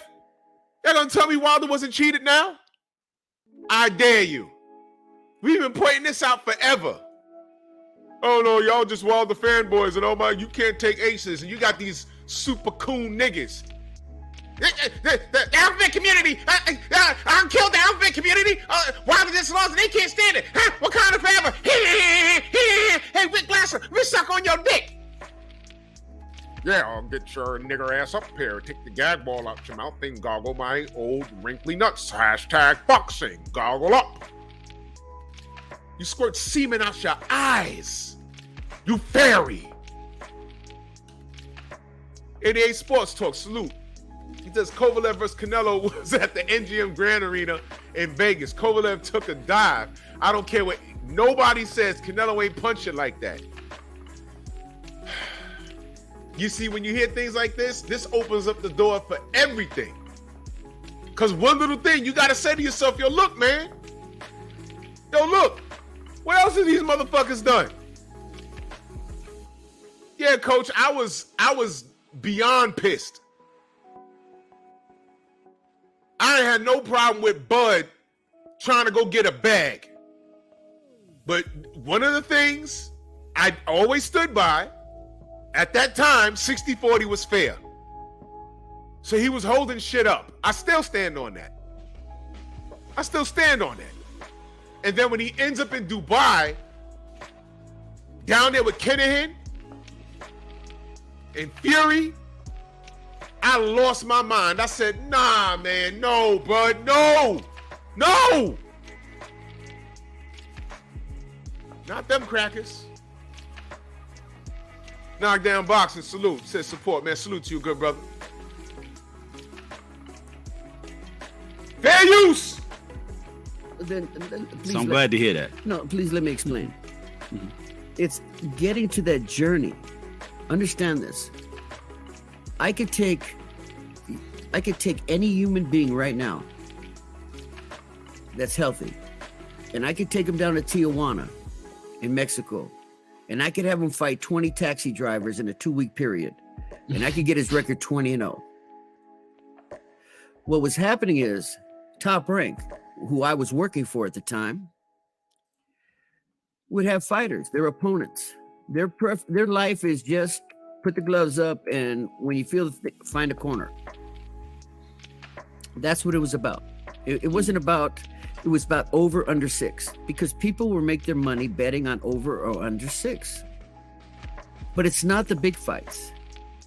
Speaker 2: Y'all gonna tell me Wilder wasn't cheated now? I dare you. We've been pointing this out forever. Oh no, y'all just Wilder fanboys and oh my, you can't take aces and you got these super cool niggas. The alphabet community, I killed the alphabet community. Wilder just lost and they can't stand it. Huh? Wakanda forever. Hey, Rick Glasser, we suck on your dick. Yeah, I'll get your nigger ass up here, take the gag ball out your mouth and goggle my old wrinkly nuts. Hashtag boxing, goggle up. You squirt semen out your eyes. You fairy. 88 Sports Talk, salute. He says Kovalev versus Canelo was at the MGM Grand Arena in Vegas. Kovalev took a dive. I don't care what nobody says. Canelo ain't punching like that. You see, when you hear things like this opens up the door for everything. Because one little thing, you got to say to yourself, yo, look, man. Yo, look. What else have these motherfuckers done? Yeah, coach, I was beyond pissed. I ain't had no problem with Bud trying to go get a bag. But one of the things I always stood by, at that time, 60-40 was fair. So he was holding shit up. I still stand on that. And then when he ends up in Dubai, down there with Kinahan and Fury, I lost my mind. I said, nah, man, no, bud, no. Not them crackers. Knockdown Boxing, salute. Says support, man. Salute to you, good brother. Fair use.
Speaker 4: Then please
Speaker 3: So I'm glad to hear that.
Speaker 4: No, please let me explain. Mm-hmm. It's getting to that journey. Understand this. I could take any human being right now that's healthy, and I could take him down to Tijuana in Mexico, and I could have him fight 20 taxi drivers in a 2-week period, and I could get his record 20-0. What was happening is Top Rank, who I was working for at the time, would have fighters, their opponents. Their life is just put the gloves up, and when you feel find a corner. That's what it was about. It wasn't about. It was about over under 6, because people will make their money betting on over or under 6. But it's not the big fights;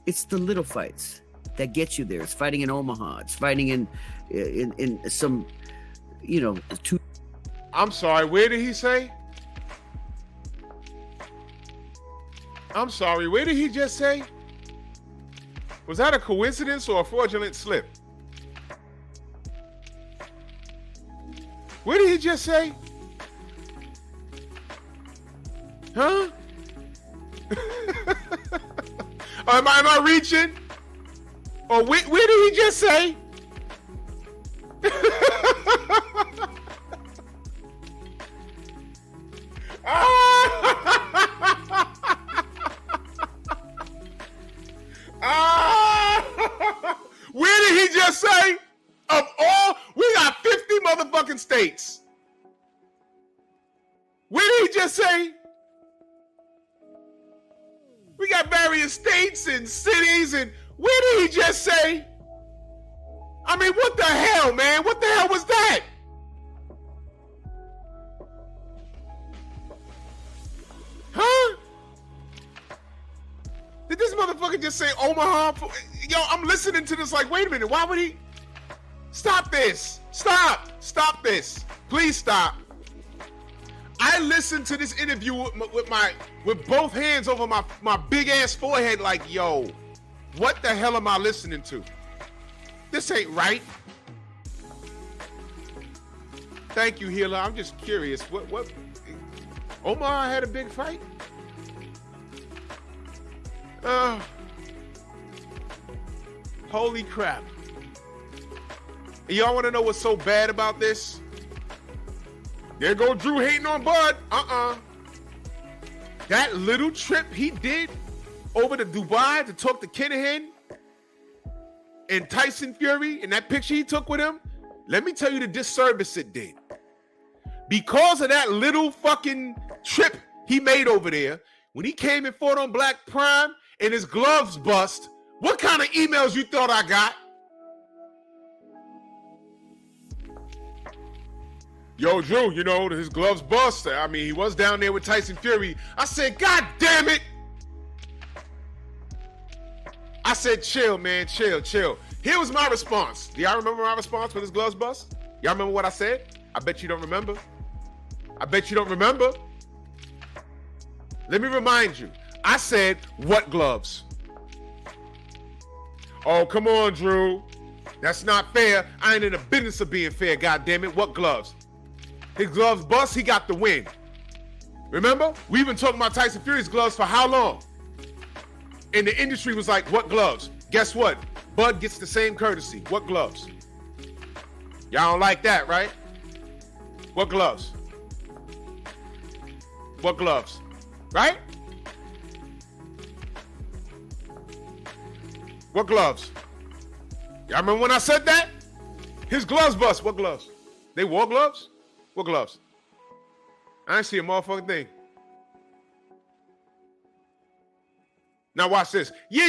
Speaker 4: it's the little fights that get you there. It's fighting in Omaha. It's fighting in some, two.
Speaker 2: I'm sorry. Where did he say? I'm sorry. Where did he just say? Was that a coincidence or a fraudulent slip? What did he just say? Huh? Am I reaching? Or where did he just say? Where did he just say? Of all, we got 50 motherfucking states. Where did he just say? We got various states and cities, and where did he just say? I mean, what the hell, man? What the hell was that? Huh? Did this motherfucker just say Omaha? Yo, I'm listening to this like, wait a minute, why would he? Stop this. Stop this. Please stop. I listened to this interview with both hands over my big ass forehead like, yo, what the hell am I listening to? This ain't right. Thank you, Healer. I'm just curious. What Omaha had a big fight? Holy crap. And y'all want to know what's so bad about this? There go Drew hating on Bud. That little trip he did over to Dubai to talk to Kinahan and Tyson Fury and that picture he took with him, let me tell you the disservice it did. Because of that little fucking trip he made over there, when he came and fought on Black Prime and his gloves bust, what kind of emails you thought I got? Yo, Drew, you know, his gloves bust. I mean, he was down there with Tyson Fury. I said, God damn it. I said, chill, man, chill. Here was my response. Do y'all remember my response when his gloves bust? Y'all remember what I said? I bet you don't remember. Let me remind you. I said, what gloves? Oh, come on, Drew. That's not fair. I ain't in the business of being fair, God damn it. What gloves? His gloves bust, he got the win. Remember? We've been talking about Tyson Fury's gloves for how long? And the industry was like, what gloves? Guess what? Bud gets the same courtesy. What gloves? Y'all don't like that, right? What gloves? What gloves? Right? What gloves? Y'all remember when I said that? His gloves bust. What gloves? They wore gloves? What gloves? I ain't see a motherfucking thing. Now watch this. Yeah.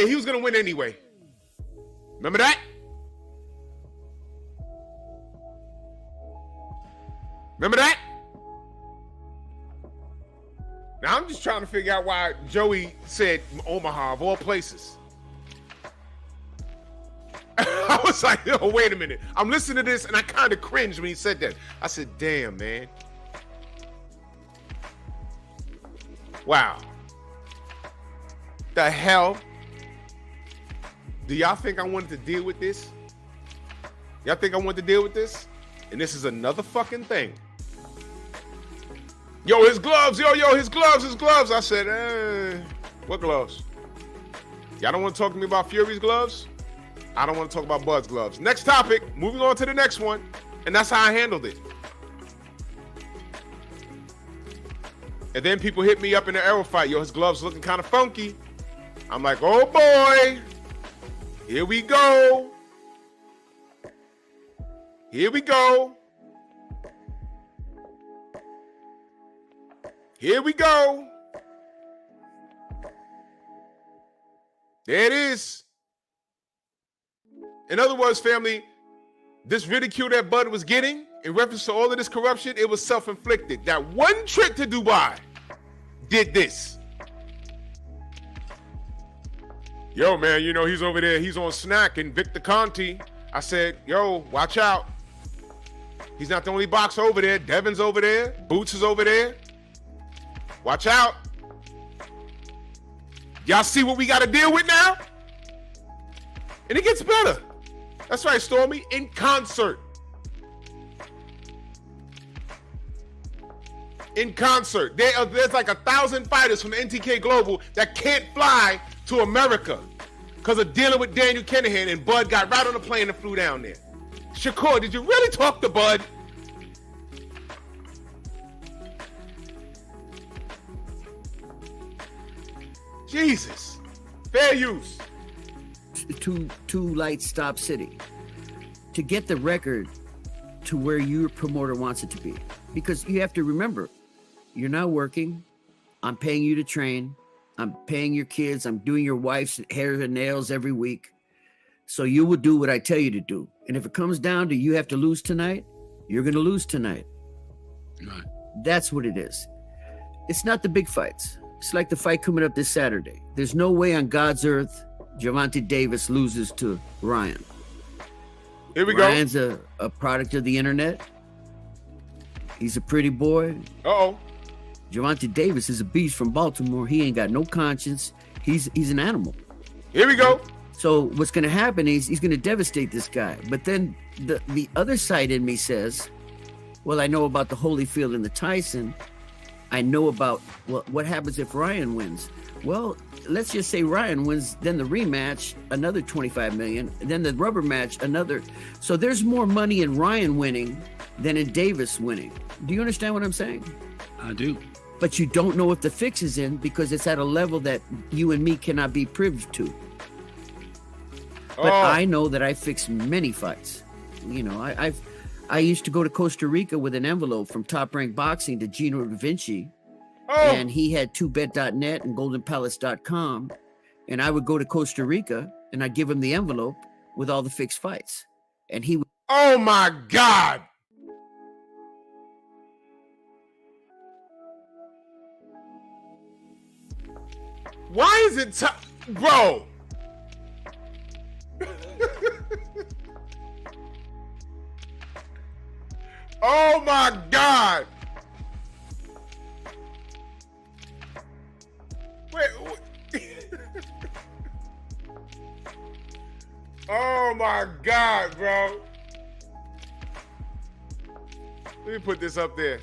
Speaker 2: He was gonna win anyway. Remember that? Remember that? Now I'm just trying to figure out why Joey said Omaha of all places. I was like, oh, wait a minute. I'm listening to this and I kind of cringed when he said that. I said, damn, man. Wow. The hell? Do y'all think I wanted to deal with this? Y'all think I wanted to deal with this? And this is another fucking thing. Yo, his gloves. Yo, his gloves. I said, what gloves? Y'all don't want to talk to me about Fury's gloves? I don't want to talk about Bud's gloves. Next topic, moving on to the next one. And that's how I handled it. And then people hit me up in the arrow fight. Yo, his gloves looking kind of funky. I'm like, oh boy. Here we go. Here we go. Here we go. There it is. In other words, family, this ridicule that Bud was getting in reference to all of this corruption, it was self-inflicted. That one trip to Dubai did this. Yo, man, you know, he's over there. He's on Snack and Victor Conti. I said, yo, watch out. He's not the only boxer over there. Devin's over there. Boots is over there. Watch out. Y'all see what we got to deal with now? And it gets better. That's right, Stormy. In concert. In concert. There's like 1,000 fighters from NTK Global that can't fly to America because of dealing with Daniel Kinahan, and Bud got right on the plane and flew down there. Shakur, did you really talk to Bud? Jesus. Fair use.
Speaker 4: Two light stop city to get the record to where your promoter wants it to be. Because you have to remember, you're not working. I'm paying you to train. I'm paying your kids. I'm doing your wife's hair and nails every week. So you will do what I tell you to do. And if it comes down to you have to lose tonight, you're going to lose tonight.
Speaker 3: Right.
Speaker 4: That's what it is. It's not the big fights. It's like the fight coming up this Saturday. There's no way on God's earth Gervonta Davis loses to Ryan.
Speaker 2: Here we go.
Speaker 4: Ryan's a product of the internet. He's a pretty boy.
Speaker 2: Uh-oh.
Speaker 4: Gervonta Davis is a beast from Baltimore. He ain't got no conscience. He's an animal.
Speaker 2: Here we go.
Speaker 4: So what's going to happen is he's going to devastate this guy. But then the other side in me says, well, I know about the Holyfield and the Tyson. I know about what happens if Ryan wins. Well, let's just say Ryan wins, then the rematch, another 25 million, then the rubber match, another. So there's more money in Ryan winning than in Davis winning. Do you understand what I'm saying?
Speaker 3: I do.
Speaker 4: But you don't know if the fix is in because it's at a level that you and me cannot be privy to. But I know that I fixed many fights. You know, I used to go to Costa Rica with an envelope from Top Rank Boxing to Gino Da Vinci. And he had 2bet.net and goldenpalace.com. And I would go to Costa Rica and I'd give him the envelope with all the fixed fights. And he would.
Speaker 2: Oh my God. Why is it bro? Oh my God. Wait. Oh my God, bro. Let me put this up there.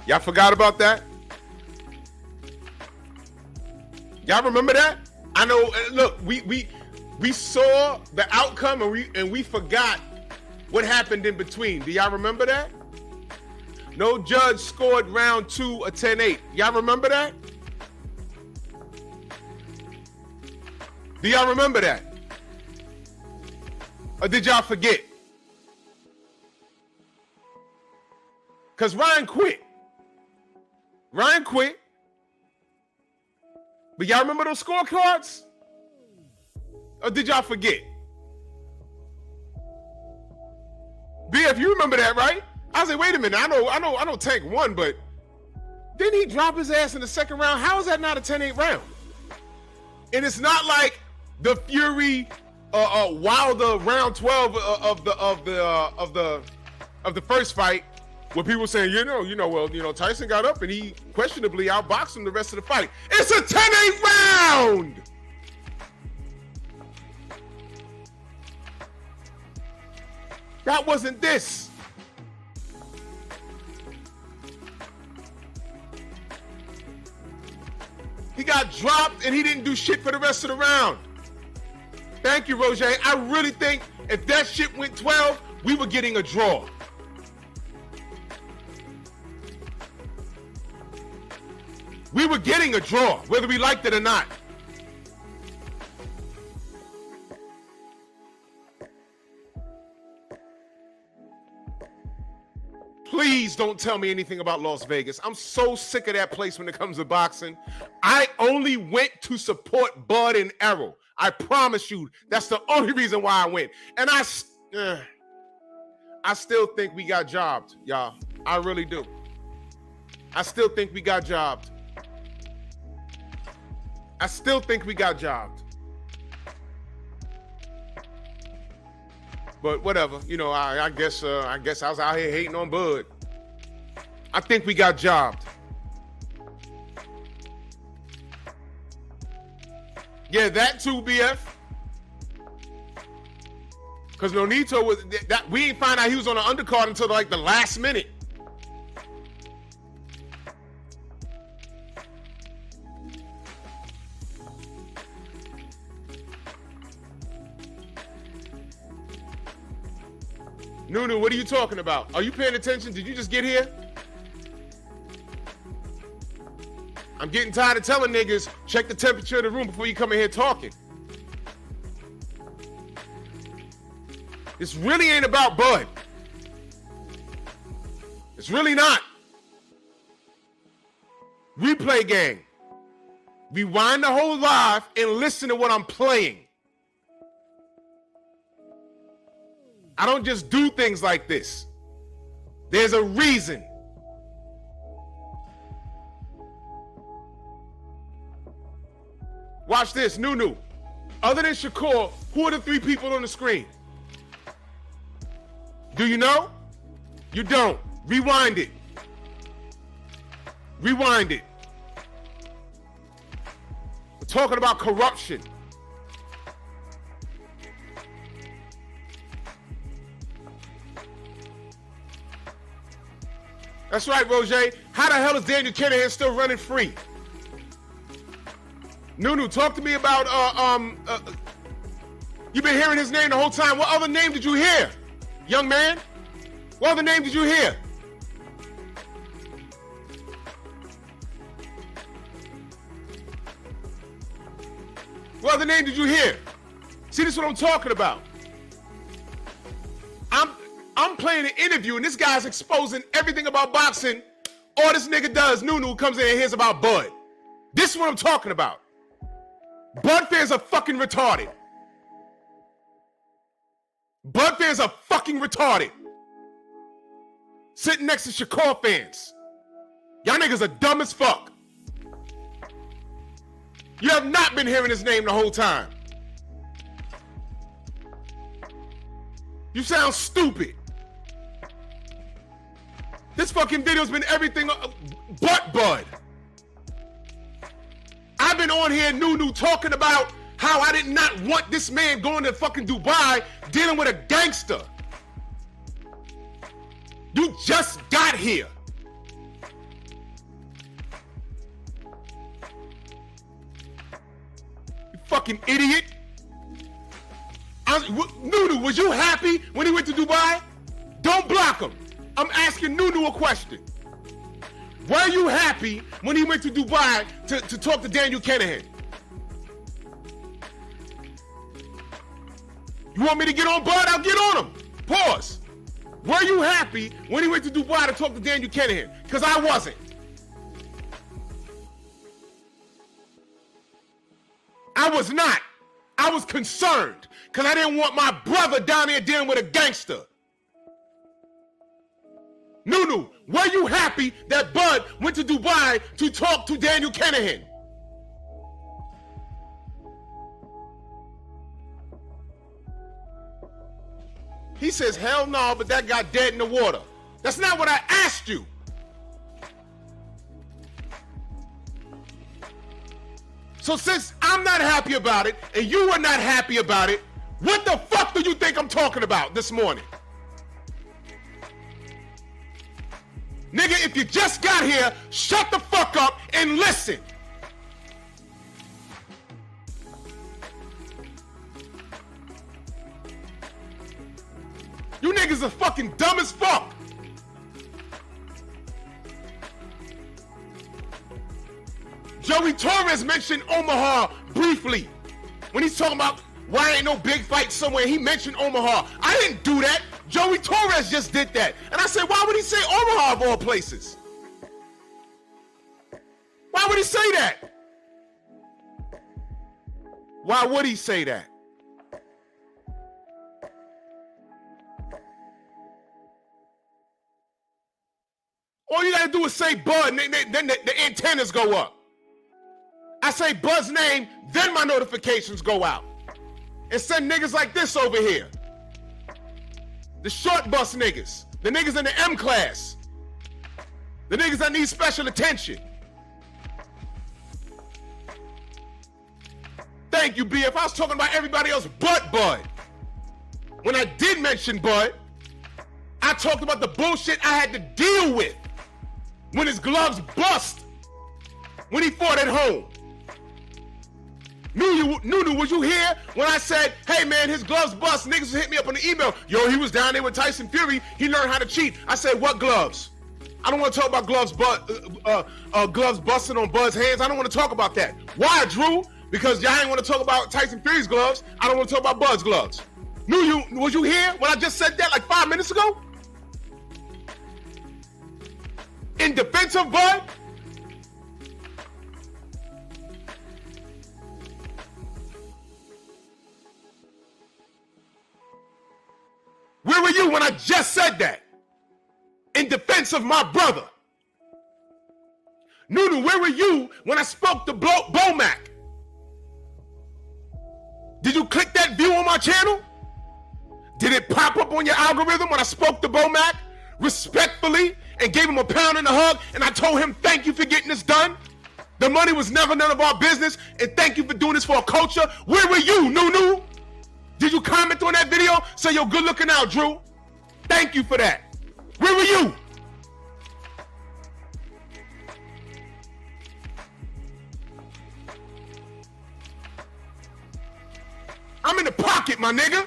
Speaker 2: Y'all forgot about that? Y'all remember that? I know. Look, we saw the outcome and we forgot what happened in between. Do y'all remember that? No judge scored round 2 a 10-8. Y'all remember that? Do y'all remember that? Or did y'all forget? Because Ryan quit. But y'all remember those scorecards? Or did y'all forget? B, if you remember that, right? I was like, wait a minute, I know Tank won, but didn't he drop his ass in the second round? How is that not a 10-8 round? And it's not like the Fury Wilder round 12 of the first fight, where people saying, Tyson got up and he questionably outboxed him the rest of the fight. It's a 10-8 round. That wasn't this. He got dropped and he didn't do shit for the rest of the round. Thank you, Roger. I really think if that shit went 12, we were getting a draw. We were getting a draw, whether we liked it or not. Please don't tell me anything about Las Vegas. I'm so sick of that place when it comes to boxing. I only went to support Bud and Errol. I promise you, that's the only reason why I went. And I still think we got jobbed, y'all. I really do. I still think we got jobbed. But whatever, I guess I was out here hating on Bud. I think we got jobbed. Yeah, that too, BF. Because Nonito was that we didn't find out he was on the undercard until like the last minute. Nunu, what are you talking about? Are you paying attention? Did you just get here? I'm getting tired of telling niggas, check the temperature of the room before you come in here talking. This really ain't about Bud. It's really not. Replay gang. Rewind the whole live and listen to what I'm playing. I don't just do things like this. There's a reason. Watch this, Nunu. Other than Shakur, who are the 3 people on the screen? Do you know? You don't. Rewind it. Rewind it. We're talking about corruption. That's right, Roger. How the hell is Daniel Kennedy still running free? Nunu, talk to me about, you've been hearing his name the whole time. What other name did you hear, young man? What other name did you hear? What other name did you hear? See, this is what I'm talking about. I'm playing an interview, and this guy's exposing everything about boxing. All this nigga does, Nunu comes in and hears about Bud. This is what I'm talking about. Bud fans are fucking retarded. Bud fans are fucking retarded. Sitting next to Shakur fans. Y'all niggas are dumb as fuck. You have not been hearing his name the whole time. You sound stupid. This fucking video's been everything but Bud. I've been on here, Nunu, talking about how I did not want this man going to fucking Dubai dealing with a gangster. You just got here. You fucking idiot. Nunu, was you happy when he went to Dubai? Don't block him. I'm asking Nunu a question. Were you happy when he went to Dubai to talk to Daniel Kennedy? You want me to get on Bud? I'll get on him. Pause. Were you happy when he went to Dubai to talk to Daniel Kennedy? Because I wasn't. I was not. I was concerned because I didn't want my brother down there dealing with a gangster. Nunu, were you happy that Bud went to Dubai to talk to Daniel Kennedy? He says, hell no, but that got dead in the water. That's not what I asked you. So since I'm not happy about it, and you were not happy about it, what the fuck do you think I'm talking about this morning? Nigga, if you just got here, shut the fuck up and listen. You niggas are fucking dumb as fuck. Joey Torres mentioned Omaha briefly. When he's talking about why ain't no big fight somewhere, he mentioned Omaha. I didn't do that. Joey Torres just did that. And I said, why would he say Omaha of all places? Why would he say that? Why would he say that? All you gotta do is say Bud, and then the antennas go up. I say Bud's name, then my notifications go out. And send niggas like this over here. The short bus niggas. The niggas in the M class. The niggas that need special attention. Thank you, B. If I was talking about everybody else but Bud. when I did mention Bud, I talked about the bullshit I had to deal with when his gloves bust when he fought at home. Nunu, was you here when I said, hey man, his gloves bust? Niggas hit me up on the email. Yo, he was down there with Tyson Fury. He learned how to cheat. I said, what gloves? I don't want to talk about gloves busting on Bud's hands. I don't want to talk about that. Why, Drew? Because y'all ain't want to talk about Tyson Fury's gloves. I don't want to talk about Bud's gloves. Was you here when I just said that like 5 minutes ago? In defense of Bud? Where were you when I just said that? In defense of my brother. Nunu, where were you when I spoke to Bomac? Did you click that view on my channel? Did it pop up on your algorithm when I spoke to Bomac respectfully and gave him a pound and a hug and I told him thank you for getting this done? The money was never none of our business and thank you for doing this for a culture. Where were you, Nunu? Did you comment on that video? Say you're good looking out, Drew. Thank you for that. Where were you? I'm in the pocket, my nigga.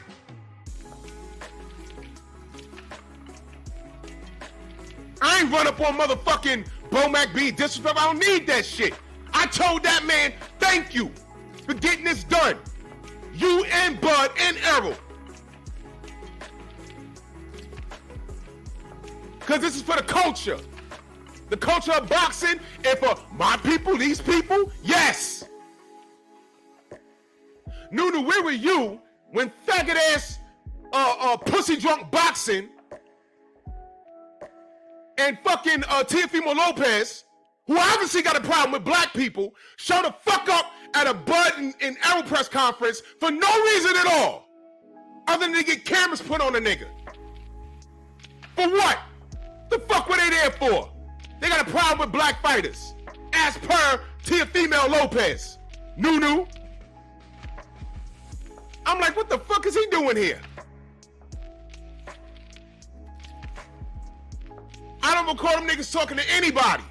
Speaker 2: I ain't run up on motherfucking Bomac being disrespectful. I don't need that shit. I told that man, thank you for getting this done. You and Bud and Errol. Because this is for the culture. The culture of boxing and for my people, these people, yes. Nunu, where were you when faggot ass pussy drunk boxing and fucking Teofimo Lopez, who obviously got a problem with black people, showed the fuck up at a Bud and Errol press conference for no reason at all, other than to get cameras put on a nigga? For what? The fuck were they there for? They got a problem with black fighters, as per Teofimo Lopez. Nunu. I'm like, what the fuck is he doing here? I don't recall them niggas talking to anybody.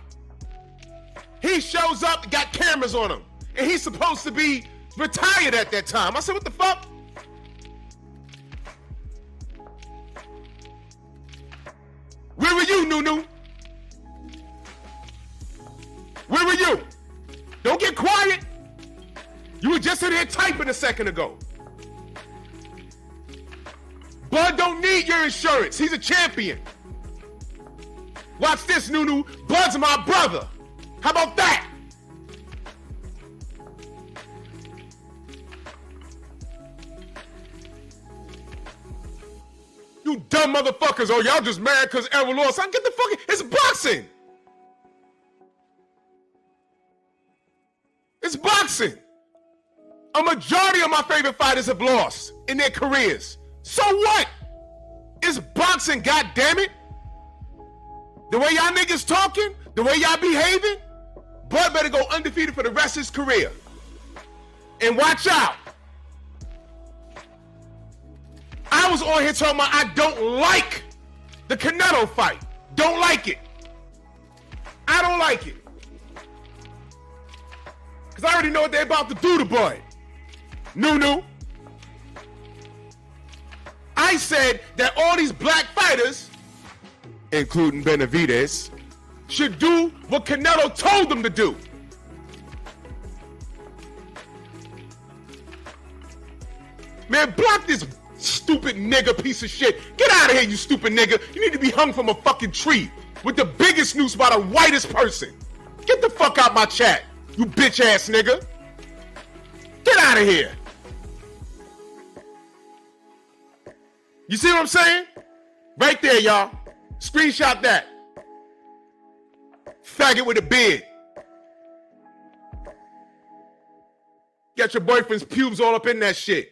Speaker 2: He shows up, got cameras on him, and he's supposed to be retired at that time. I said, what the fuck? Where were you, Nunu? Where were you? Don't get quiet. You were just in here typing a second ago. Bud don't need your insurance. He's a champion. Watch this, Nunu. Bud's my brother. How about that? You dumb motherfuckers. Oh, y'all just mad because Errol lost. I get the fucking... It's boxing. It's boxing. A majority of my favorite fighters have lost in their careers. So what? It's boxing, goddammit. The way y'all niggas talking, the way y'all behaving, Bud better go undefeated for the rest of his career. And watch out. I was on here talking about I don't like the Canelo fight. Don't like it. I don't like it. Because I already know what they're about to do to Bud. Nunu. I said that all these black fighters, including Benavidez, should do what Canelo told them to do. Man, block this stupid nigga piece of shit. Get out of here, you stupid nigga. You need to be hung from a fucking tree with the biggest noose by the whitest person. Get the fuck out my chat, you bitch ass nigga. Get out of here. You see what I'm saying? Right there, y'all. Screenshot that. Faggot with a beard. Got your boyfriend's pubes all up in that shit.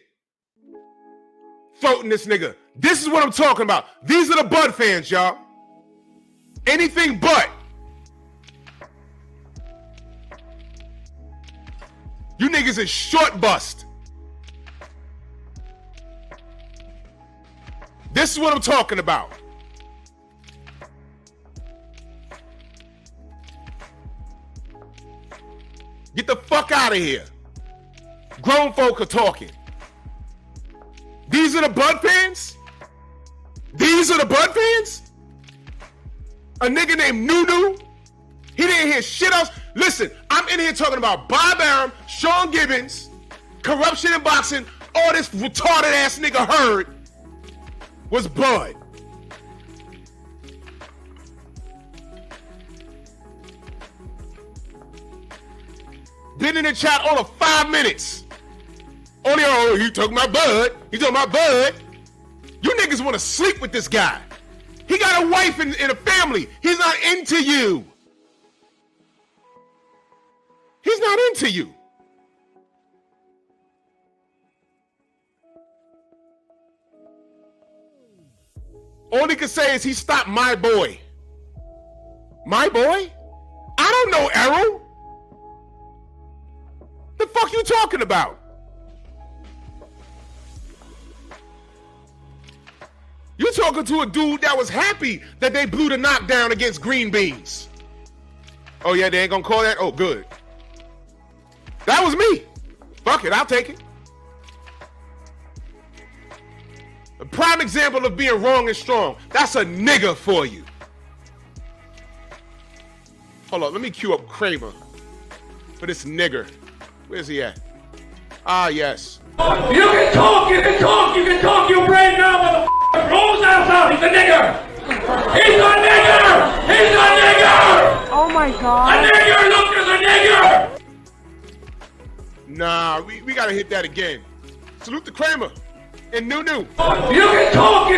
Speaker 2: Floating this nigga. This is what I'm talking about. These are the Bud fans, y'all. Anything but. You niggas is short bust. This is what I'm talking about. Get the fuck out of here. Grown folk are talking. These are the Bud fans? These are the Bud fans? A nigga named Nunu? He didn't hear shit else. Listen, I'm in here talking about Bob Arum, Sean Gibbons, corruption in boxing. All this retarded ass nigga heard was Bud. Been in the chat all of 5 minutes. Only, oh, he talking about Bud. He talking about Bud. You niggas want to sleep with this guy. He got a wife and a family. He's not into you. He's not into you. All he can say is he stopped my boy. My boy? I don't know Errol. The fuck you talking about? You talking to a dude that was happy that they blew the knockdown against Green Beans. Oh yeah, they ain't gonna call that? Oh, good. That was me. Fuck it, I'll take it. A prime example of being wrong and strong. That's a nigga for you. Hold on, let me cue up Kramer for this nigger. Where's he at? Ah, yes.
Speaker 6: You can talk your brain now, motherfucker. Rolls out, he's a nigger. He's a nigger. He's a nigger.
Speaker 5: Oh my God.
Speaker 6: A nigger, look, there's a nigger.
Speaker 2: Nah, we gotta hit that again. Salute to Kramer and Nunu.
Speaker 6: You can talk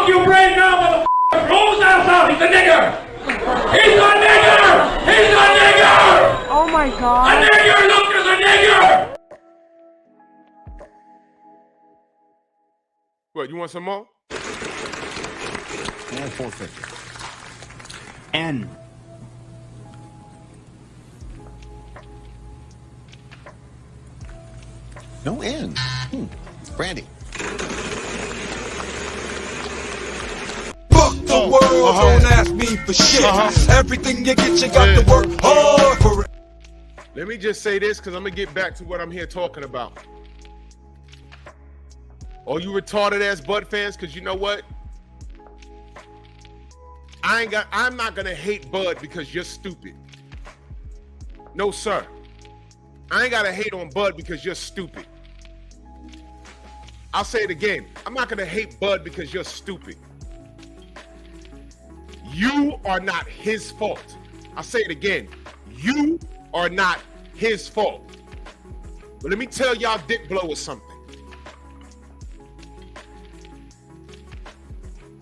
Speaker 6: your brain now, motherfucker. Rolls out, he's a nigger. He's a nigger. He's a nigger.
Speaker 5: Oh my God.
Speaker 6: A nigger, look, there's a nigger.
Speaker 2: What, you want some more?
Speaker 7: And 450. N. No N. Brandy.
Speaker 8: Fuck the world, don't ask me for shit. Everything you get, you got to work hard for it.
Speaker 2: Let me just say this, because I'm gonna get back to what I'm here talking about. All you retarded ass Bud fans, because you know what? I'm not gonna hate Bud because you're stupid. No, sir. I ain't gotta hate on Bud because you're stupid. I'll say it again. I'm not gonna hate Bud because you're stupid. You are not his fault. I'll say it again. You are not his fault. But let me tell y'all dick blowers something.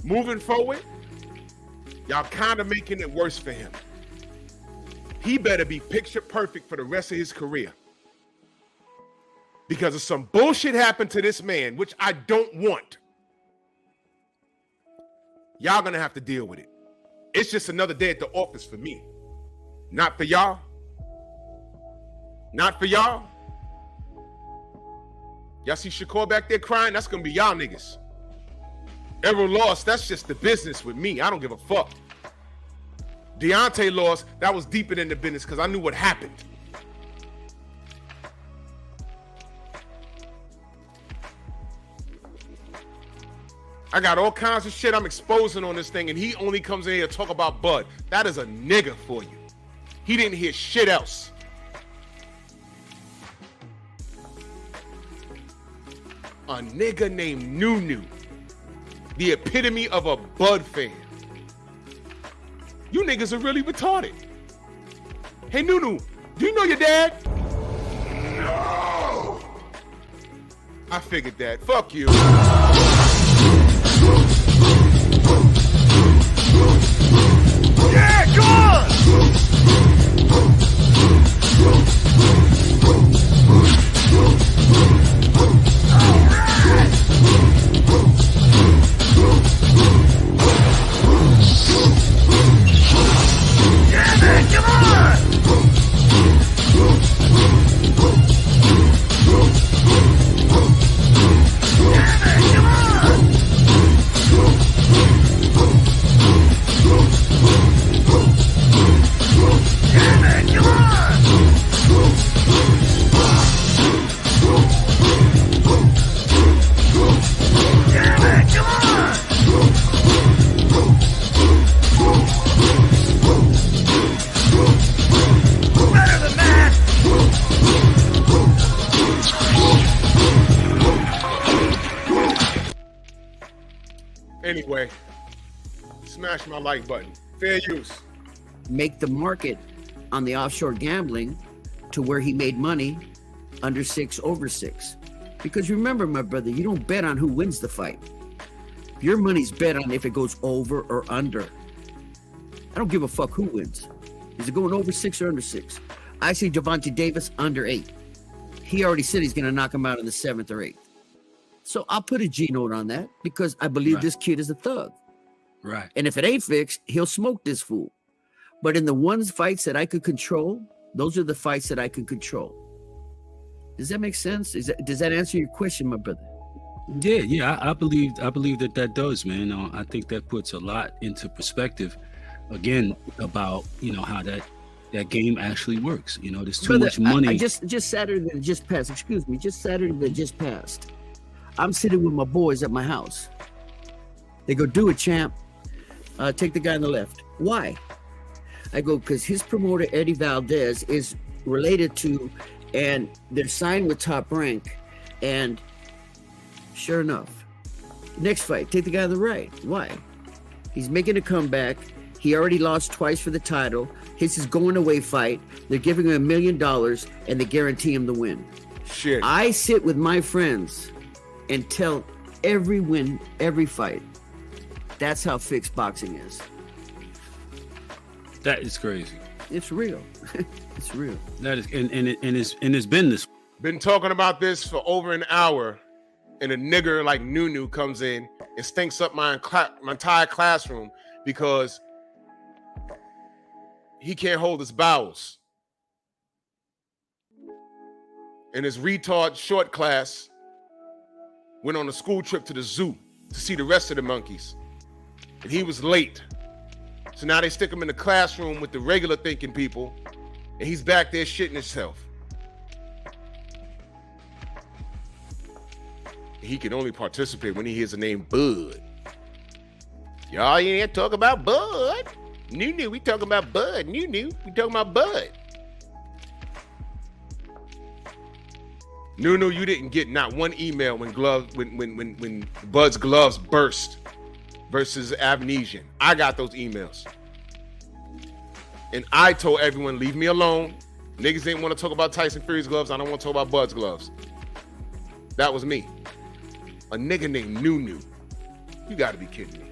Speaker 2: Moving forward, y'all kind of making it worse for him. He better be picture perfect for the rest of his career. Because if some bullshit happened to this man, which I don't want, y'all gonna have to deal with it. It's just another day at the office for me. Not for y'all. Not for y'all. Y'all see Shakur back there crying? That's gonna be y'all niggas. Errol lost, that's just the business with me. I don't give a fuck. Deontay lost, that was deeper than the business because I knew what happened. I got all kinds of shit I'm exposing on this thing, and he only comes in here to talk about Bud. That is a nigga for you. He didn't hear shit else. A nigga named Nunu. The epitome of a Bud fan. You niggas are really retarded. Hey, Nunu, do you know your dad? No. I figured that. Fuck you.
Speaker 5: Yeah, go on! Yeah, man, come on! Yeah, man, come on!
Speaker 2: Smash my like button. Fair use.
Speaker 4: Make the market on the offshore gambling to where he made money under 6, over 6. Because remember, my brother, you don't bet on who wins the fight. Your money's bet on if it goes over or under. I don't give a fuck who wins. Is it going over 6 or under 6? I see Gervonta Davis under 8. He already said he's going to knock him out in the 7th or 8th. So I'll put a G note on that because I believe this kid is a thug.
Speaker 3: Right.
Speaker 4: And if it ain't fixed, he'll smoke this fool. But in the ones fights that I could control, those are the fights that I could control. Does that make sense? Does that answer your question, my brother?
Speaker 3: Yeah. I believe that does, man. I think that puts a lot into perspective. Again, about how that game actually works. There's too much money.
Speaker 4: I just Saturday that just passed. Excuse me, just Saturday that just passed. I'm sitting with my boys at my house. They go, do it, champ. Take the guy on the left. Why? I go, because his promoter, Eddie Valdez, is related to, and they're signed with Top Rank. And sure enough, next fight, take the guy on the right. Why? He's making a comeback. He already lost twice for the title. His is going away fight. They're giving him $1 million and they guarantee him the win.
Speaker 2: Shit.
Speaker 4: I sit with my friends and tell every win, every fight. That's how fixed boxing is.
Speaker 3: That is crazy.
Speaker 4: It's real. It's real.
Speaker 3: That is, and it's been this.
Speaker 2: Been talking about this for over an hour, and a nigger like Nunu comes in and stinks up my entire classroom because he can't hold his bowels. And his retard short class went on a school trip to the zoo to see the rest of the monkeys. And he was late. So now they stick him in the classroom with the regular thinking people, and he's back there shitting himself. He can only participate when he hears the name Bud. Y'all ain't talking about Bud. Nunu, we talking about Bud. Nunu, we talking about Bud. Nunu, you didn't get not one email when Bud's gloves burst versus Amnesian. I got those emails. And I told everyone, leave me alone. Niggas didn't want to talk about Tyson Fury's gloves. I don't want to talk about Bud's gloves. That was me. A nigga named Nunu. You got to be kidding me.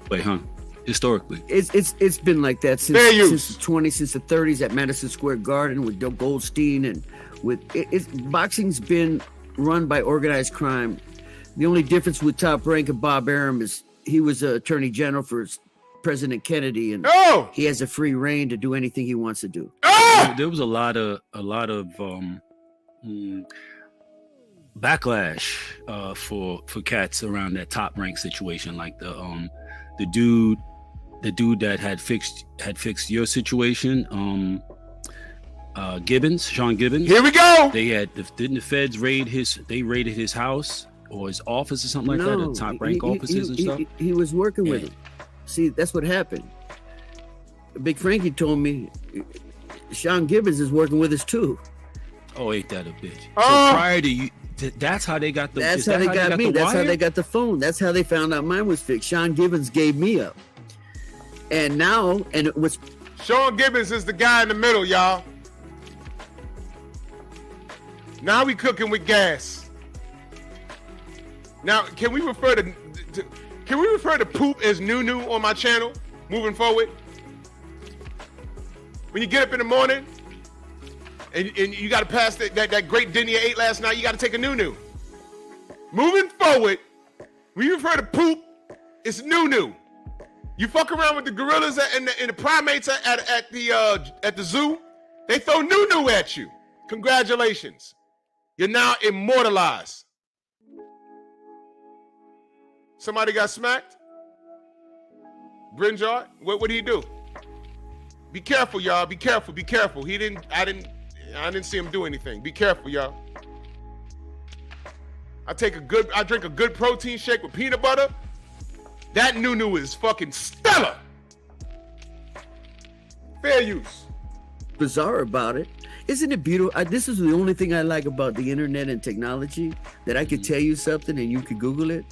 Speaker 3: Wait, huh? Historically,
Speaker 4: it's been like that since the 30s at Madison Square Garden with Doug Goldstein, and boxing's been run by organized crime. The only difference with Top Rank and Bob Arum is he was an attorney general for President Kennedy, and he has a free reign to do anything he wants to do.
Speaker 3: There was a lot of backlash for cats around that Top Rank situation, like the dude that had fixed your situation, Sean Gibbons.
Speaker 2: Here we go.
Speaker 3: Didn't the feds raided his house or his office or something like that, the Top Rank offices and stuff?
Speaker 4: He was working with him. See, that's what happened. Big Frankie told me Sean Gibbons is working with us too.
Speaker 3: Oh, ain't that a bitch? So prior to you, that's how they got the.
Speaker 4: That's how they got me. That's how they got the phone. That's how they found out mine was fixed. Sean Gibbons gave me up, and it was.
Speaker 2: Sean Gibbons is the guy in the middle, y'all. Now we cooking with gas. Now, can we refer to poop as Nunu on my channel moving forward? When you get up in the morning and you got to pass that great dinner you ate last night, you got to take a Nunu. Moving forward, when you refer to poop, it's Nunu. You fuck around with the gorillas and the primates at the zoo, they throw Nunu at you. Congratulations. You're now immortalized. Somebody got smacked? Brinjard? What did he do? Be careful, y'all. Be careful. Be careful. I didn't see him do anything. Be careful, y'all. I drink a good protein shake with peanut butter. That Nunu is fucking stellar. Fair use.
Speaker 4: Bizarre about it. Isn't it beautiful? This is the only thing I like about the internet and technology, that I could tell you something and you could Google it.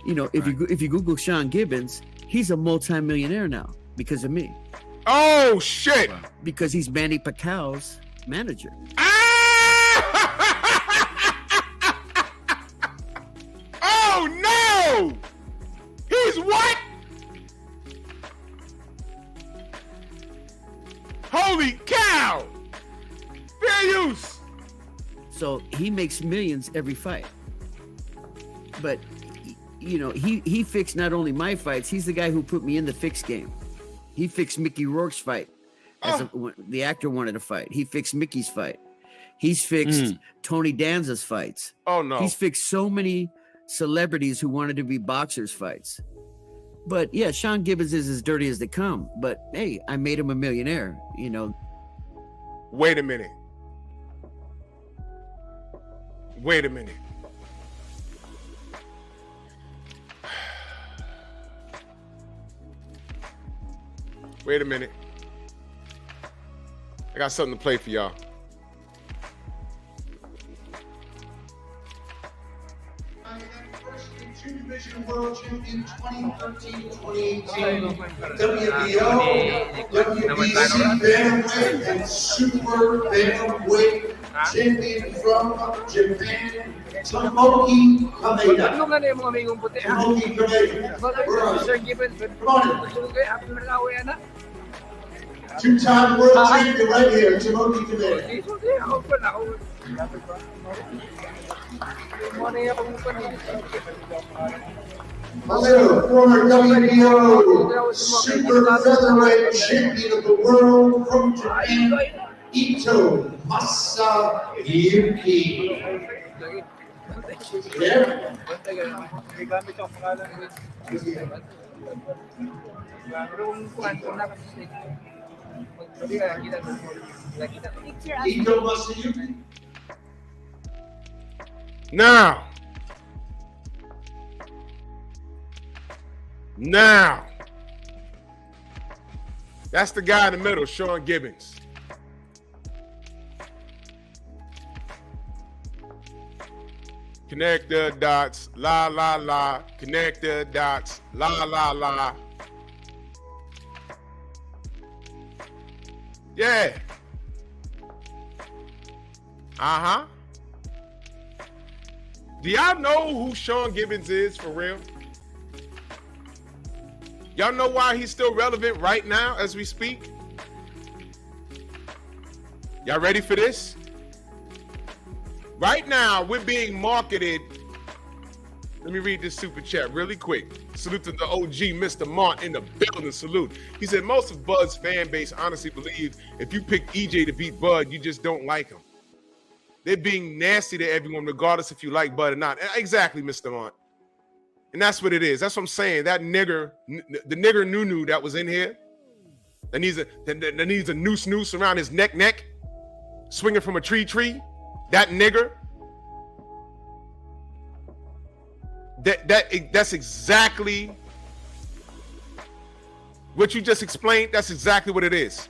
Speaker 4: You know, if you Google Sean Gibbons, He's a multi-millionaire now because of me.
Speaker 2: Oh shit!
Speaker 4: Because he's Manny Pacquiao's manager.
Speaker 2: Oh no! He's what? Holy cow! Fair use.
Speaker 4: So he makes millions every fight. But you know, he fixed not only my fights, he's the guy who put me in the fixed game. He fixed Mickey Rourke's fight. The actor wanted to fight. He fixed Mickey's fight. He's fixed Tony Danza's fights.
Speaker 2: Oh no.
Speaker 4: He's fixed so many celebrities who wanted to be boxers' fights. But yeah, Sean Gibbons is as dirty as they come. But hey, I made him a millionaire, you know.
Speaker 2: Wait a minute. Wait a minute. Wait a minute. I got something to play for y'all.
Speaker 9: Division World Champion 2013-2018, WBO, WBC Bantamweight, and Super Bantamweight champion from Japan, Tomoki Kameda. Tomoki Kameda. Two-time world champion right here, Tomoki Kameda. Also, former WBO super featherweight champion of the world from Japan, Ito Masayuki. There. Ito Masayuki.
Speaker 2: Now, that's the guy in the middle, Sean Gibbons. Connect the dots, la, la, la. Connect the dots, la, la, la. Yeah. Uh-huh. Do y'all know who Sean Gibbons is for real? Y'all know why he's still relevant right now as we speak? Y'all ready for this? Right now, we're being marketed. Let me read this super chat really quick. Salute to the OG, Mr. Mont in the building. Salute. He said, most of Bud's fan base honestly believe if you pick EJ to beat Bud, you just don't like him. They're being nasty to everyone, regardless if you like Bud or not. Exactly, Mr. Mont. And that's what it is. That's what I'm saying. That nigger, the nigger Nunu that was in here, that needs a noose around his neck, swinging from a tree. That nigger. That's exactly what you just explained. That's exactly what it is.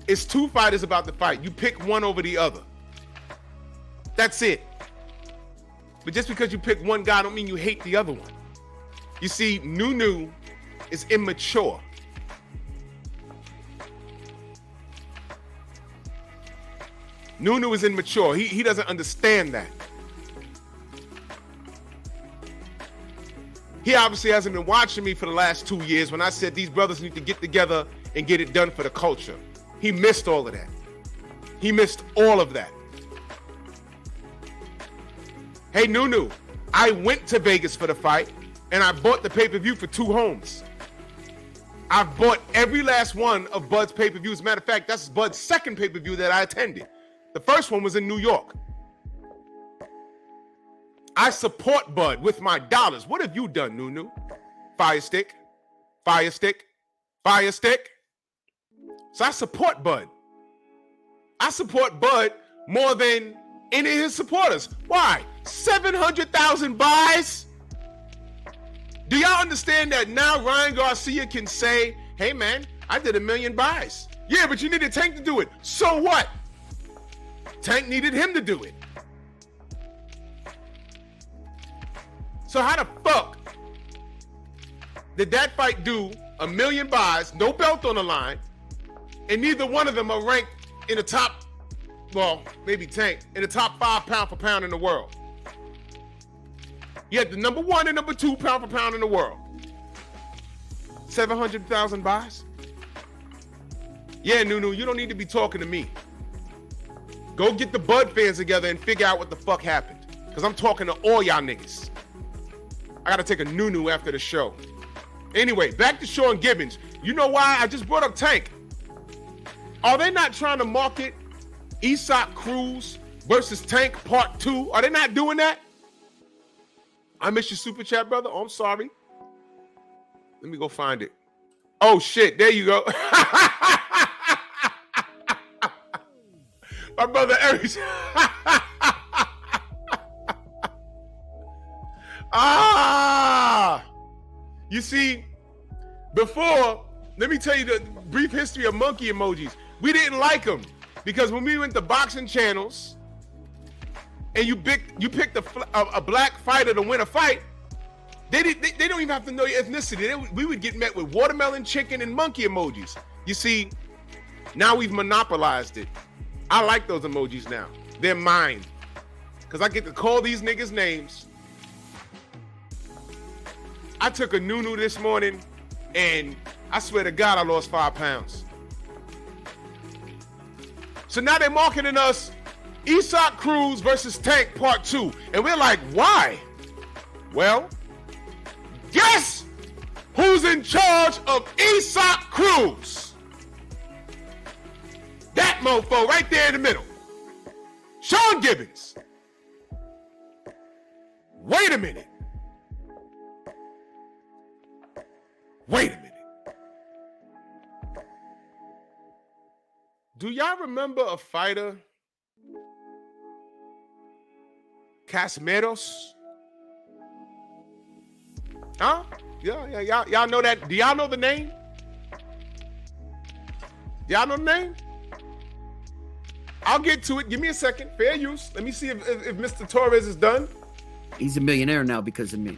Speaker 2: It's two fighters about to fight. You pick one over the other. That's it. But just because you pick one guy don't mean you hate the other one. You see, Nunu is immature. Nunu is immature. He doesn't understand that. He obviously hasn't been watching me for the last 2 years when I said these brothers need to get together and get it done for the culture. He missed all of that. He missed all of that. Hey, Nunu, I went to Vegas for the fight, and I bought the pay-per-view for 2 homes. I've bought every last one of Bud's pay-per-views. As a matter of fact, that's Bud's second pay-per-view that I attended. The first one was in New York. I support Bud with my dollars. What have you done, Nunu? Fire stick, fire stick, fire stick. So I support Bud. I support Bud more than any of his supporters. Why? 700,000 buys? Do y'all understand that now Ryan Garcia can say, hey man, I did 1 million buys. Yeah, but you needed Tank to do it. So what? Tank needed him to do it. So how the fuck did that fight do 1 million buys, no belt on the line, and neither one of them are ranked in the top, well, maybe Tank, in the top 5 pound for pound in the world. You had the number 1 and number 2 pound for pound in the world. 700,000 buys? Yeah, Nunu, you don't need to be talking to me. Go get the Bud fans together and figure out what the fuck happened. Because I'm talking to all y'all niggas. I got to take a Nunu after the show. Anyway, back to Sean Gibbons. You know why I just brought up Tank? Are they not trying to market Isak Cruz versus Tank Part 2? Are they not doing that? I missed your super chat, brother. Oh, I'm sorry. Let me go find it. Oh, shit. There you go. My brother Eric. You see, before, let me tell you the brief history of monkey emojis. We didn't like them because when we went to boxing channels and you picked a black fighter to win a fight, they don't even have to know your ethnicity. We would get met with watermelon, chicken, and monkey emojis. You see, now we've monopolized it. I like those emojis now. They're mine. Because I get to call these niggas names. I took a Nunu this morning, and I swear to God, I lost 5 pounds. So now they're marketing us Isak Cruz versus Tank Part 2. And we're like, why? Well, guess who's in charge of Isak Cruz? That mofo right there in the middle. Sean Gibbons. Wait a minute. Wait a minute. Do y'all remember a fighter, Casmeros? Huh? Yeah, y'all know that. Do y'all know the name? Y'all know the name? I'll get to it. Give me a second. Fair use. Let me see if Mr. Torres is done.
Speaker 4: He's a millionaire now because of me.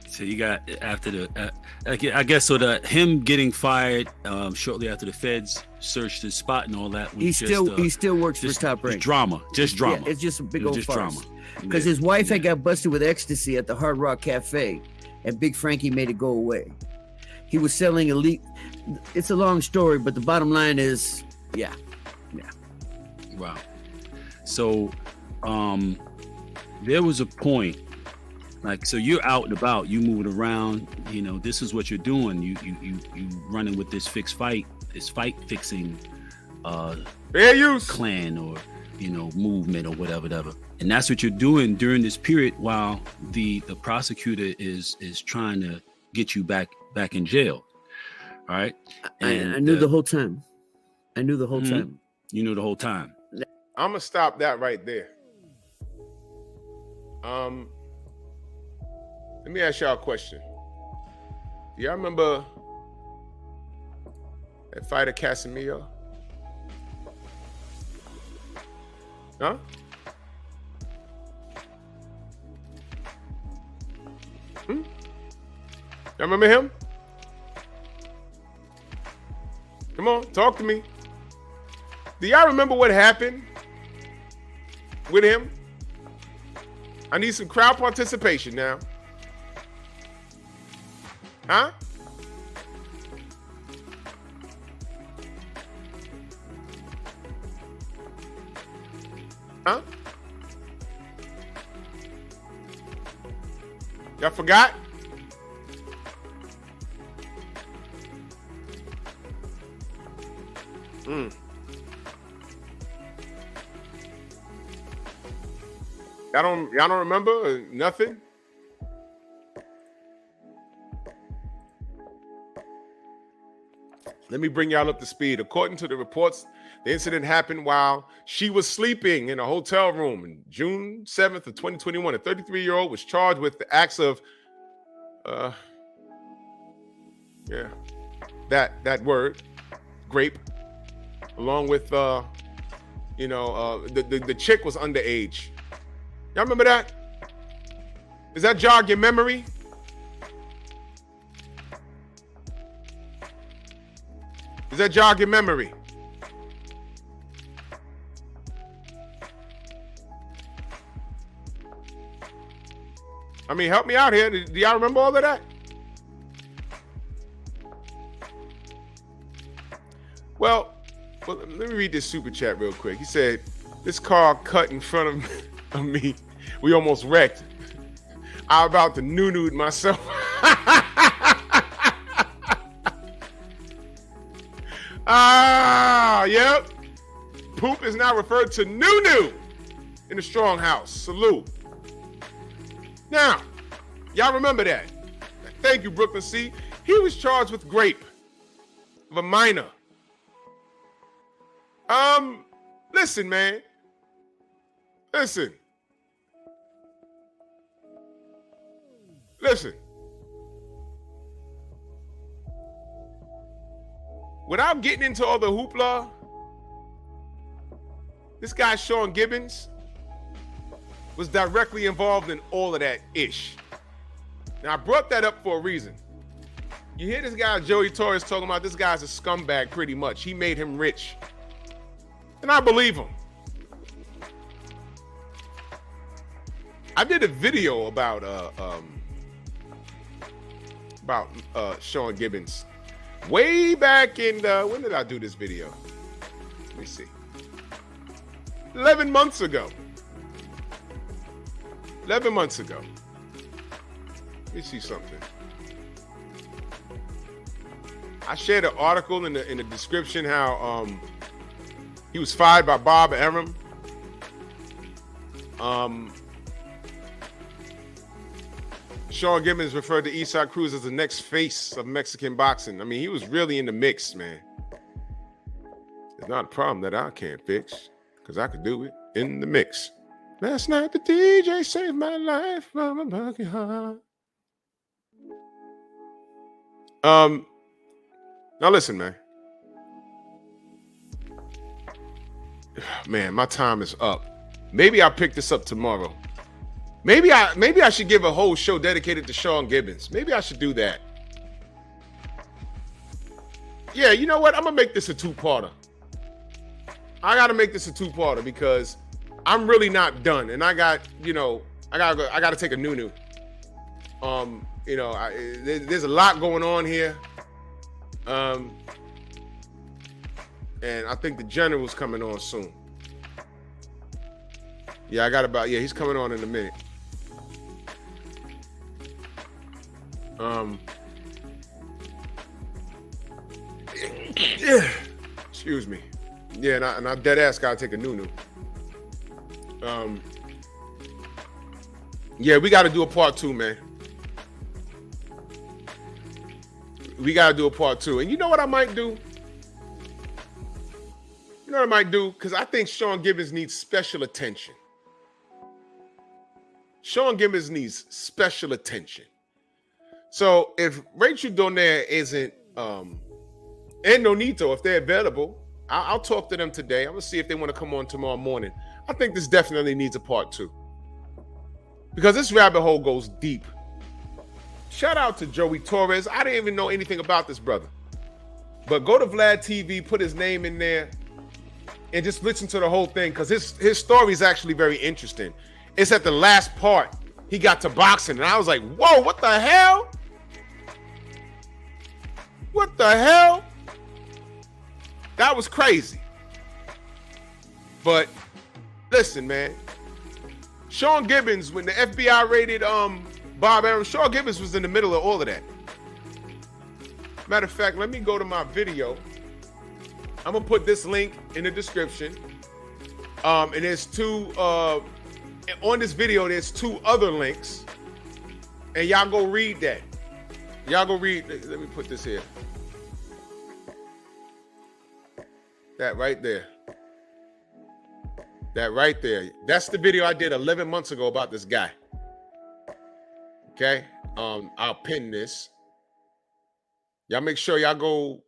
Speaker 3: So you got after the, I guess so. Him getting fired shortly after the feds searched his spot and all that.
Speaker 4: He still works for Top Rank.
Speaker 3: Drama, just drama.
Speaker 4: Yeah, it's just a big old farce.
Speaker 3: Drama.
Speaker 4: Because his wife had got busted with ecstasy at the Hard Rock Cafe, and Big Frankie made it go away. He was selling elite. It's a long story, but the bottom line is, yeah.
Speaker 3: Wow. So, there was a point. Like, so you're out and about, you moving around, you know, this is what you're doing. You running with this fight fixing
Speaker 2: fair use
Speaker 3: clan or, you know, movement or whatever. And that's what you're doing during this period while the prosecutor is trying to get you back in jail. All right.
Speaker 4: And I knew the whole time. I knew the whole time.
Speaker 3: You knew the whole time.
Speaker 2: I'm gonna stop that right there. Let me ask y'all a question. Do y'all remember that fighter Casemiro? Huh? Y'all remember him? Come on, talk to me. Do y'all remember what happened with him? I need some crowd participation now. Huh? Huh? Y'all forgot? Y'all don't remember nothing? Let me bring y'all up to speed. According to the reports, the incident happened while she was sleeping in a hotel room on June 7th of 2021. A 33-year-old was charged with the acts of, that word, grape, along with, the chick was underage. Y'all remember that? Does that jog your memory? Does that jog your memory? I mean, help me out here. Do y'all remember all of that? Well, let me read this super chat real quick. He said, this car cut in front of me. We almost wrecked. I'm about to noo-nooed myself. Yep. Poop is now referred to noo-noo in the Strong House. Salute. Now, y'all remember that. Thank you, Brooklyn C. He was charged with rape of a minor. Listen, man. Listen. Without getting into all the hoopla, this guy, Sean Gibbons, was directly involved in all of that ish. Now, I brought that up for a reason. You hear this guy, Joey Torres, talking about this guy's a scumbag pretty much. He made him rich. And I believe him. I did a video about Sean Gibbons way back in when did I do this video? Let me see. 11 months ago. 11 months ago. Let me see something. I shared an article in the description how he was fired by Bob Arum. Sean Gibbons referred to Eastside Cruz as the next face of Mexican boxing. I mean, he was really in the mix, man. It's not a problem that I can't fix, because I could do it in the mix. Last night the DJ saved my life from a broken heart. Now listen, man. Man, my time is up. Maybe I'll pick this up tomorrow. Maybe I should give a whole show dedicated to Sean Gibbons. Maybe I should do that. Yeah, you know what? I'm gonna make this a two-parter. I gotta make this a two-parter because I'm really not done, and I gotta take a noo-noo. There's a lot going on here. And I think the general's coming on soon. Yeah, he's coming on in a minute. Excuse me. Yeah, and I dead ass gotta take a noo-noo. Yeah, we gotta do a part 2, man. We gotta do a part 2. And you know what I might do? You know what I might do? Because I think Sean Gibbons needs special attention. Sean Gibbons needs special attention. So if Rachel Donaire isn't, and Nonito, if they're available, I'll talk to them today. I'm gonna see if they want to come on tomorrow morning. I think this definitely needs a part 2. Because this rabbit hole goes deep. Shout out to Joey Torres. I didn't even know anything about this brother. But go to Vlad TV, put his name in there, and just listen to the whole thing, because his story is actually very interesting. It's at the last part. He got to boxing, and I was like, whoa, what the hell? What the hell? That was crazy. But listen, man. Sean Gibbons, when the FBI raided Bob Arum, Sean Gibbons was in the middle of all of that. Matter of fact, let me go to my video. I'm gonna put this link in the description. And there's two on this video, there's 2 other links. And y'all go read that. Y'all go read. Let me put this here. That right there. That right there. That's the video I did 11 months ago about this guy. Okay? I'll pin this. Y'all make sure y'all go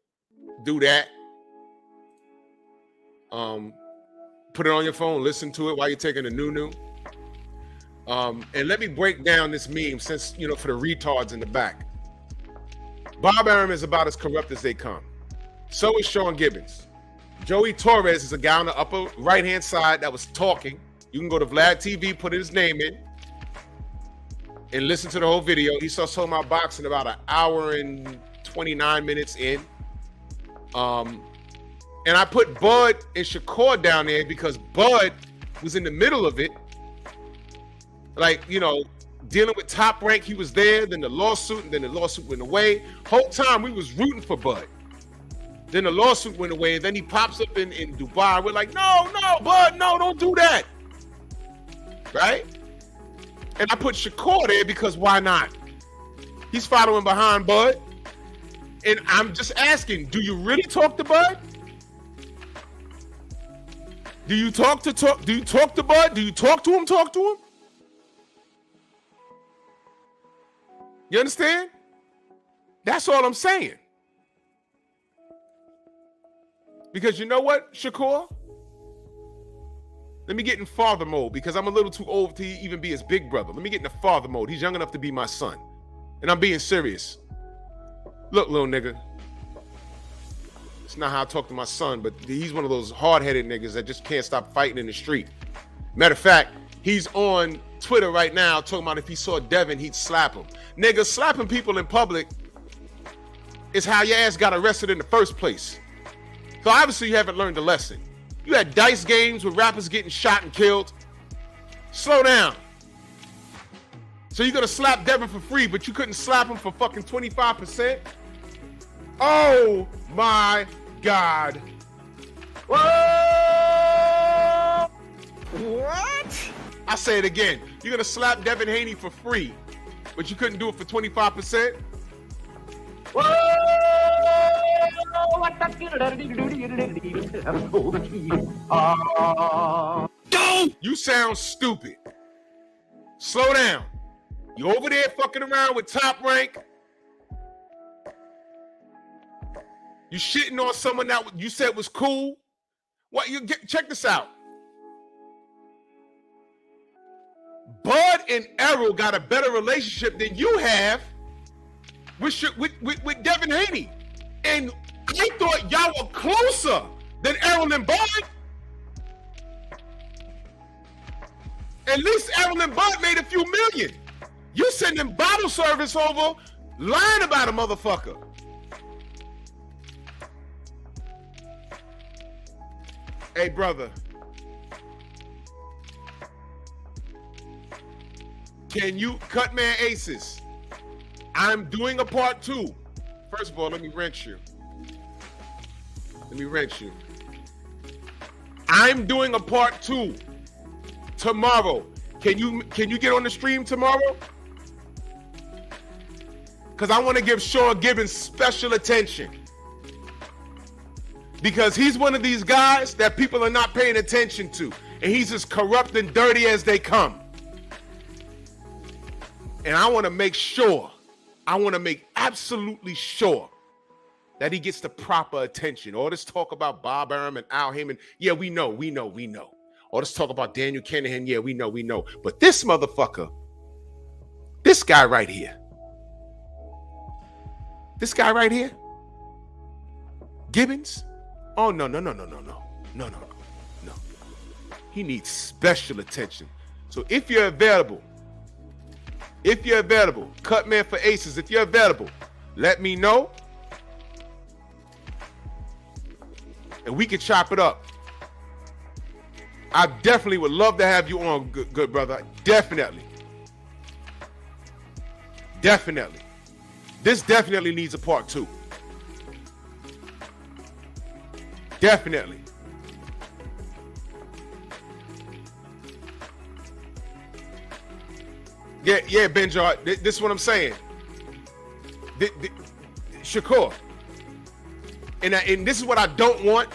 Speaker 2: do that. Put it on your phone, listen to it while you're taking a noo-noo. And let me break down this meme since, for the retards in the back. Bob Arum is about as corrupt as they come. So is Sean Gibbons. Joey Torres is a guy on the upper right-hand side that was talking. You can go to Vlad TV, put his name in, and listen to the whole video. He starts talking about boxing about an hour and 29 minutes in. And I put Bud and Shakur down there because Bud was in the middle of it. Like, you know, dealing with Top Rank, he was there, then the lawsuit, and then the lawsuit went away. Whole time we was rooting for Bud. Then the lawsuit went away, and then he pops up in Dubai. We're like, no, Bud, no, don't do that. Right? And I put Shakur there because why not? He's following behind Bud. And I'm just asking, do you really talk to Bud? Do you talk to Bud? Do you talk to him? Talk to him? You understand? That's all I'm saying. Because you know what, Shakur? Let me get in father mode because I'm a little too old to even be his big brother. Let me get in the father mode. He's young enough to be my son. And I'm being serious. Look, little nigga. It's not how I talk to my son, but he's one of those hard-headed niggas that just can't stop fighting in the street. Matter of fact, he's on Twitter right now talking about if he saw Devin, he'd slap him. Nigga, slapping people in public is how your ass got arrested in the first place. So obviously you haven't learned the lesson. You had dice games with rappers getting shot and killed. Slow down. So you're gonna slap Devin for free, but you couldn't slap him for fucking 25%? Oh my God. Whoa! What? I say it again. You're gonna slap Devin Haney for free, but you couldn't do it for 25%? You sound stupid. Slow down. You over there fucking around with Top Rank. You shitting on someone that you said was cool. What? Check this out. Bud and Errol got a better relationship than you have with Devin Haney. And I thought y'all were closer than Errol and Bud. At least Errol and Bud made a few million. You sending bottle service over, lying about a motherfucker. Hey, brother. Can you cut man aces? I'm doing a part 2. First of all, let me wrench you. I'm doing a part 2 tomorrow. Can you get on the stream tomorrow? Because I want to give Sean Gibbons special attention. Because he's one of these guys that people are not paying attention to. And he's as corrupt and dirty as they come. And I want to make absolutely sure that he gets the proper attention. All this talk about Bob Arum and Al Heyman, yeah, we know. All this talk about Daniel Kinahan, yeah, we know. But this motherfucker, this guy right here, Gibbons, oh, no. He needs special attention. So if you're available, cut man for aces, if you're available, let me know. And we can chop it up. I definitely would love to have you on, good brother. Definitely. This definitely needs a part 2. Definitely. Yeah, Benjar. This is what I'm saying. Shakur. And this is what I don't want.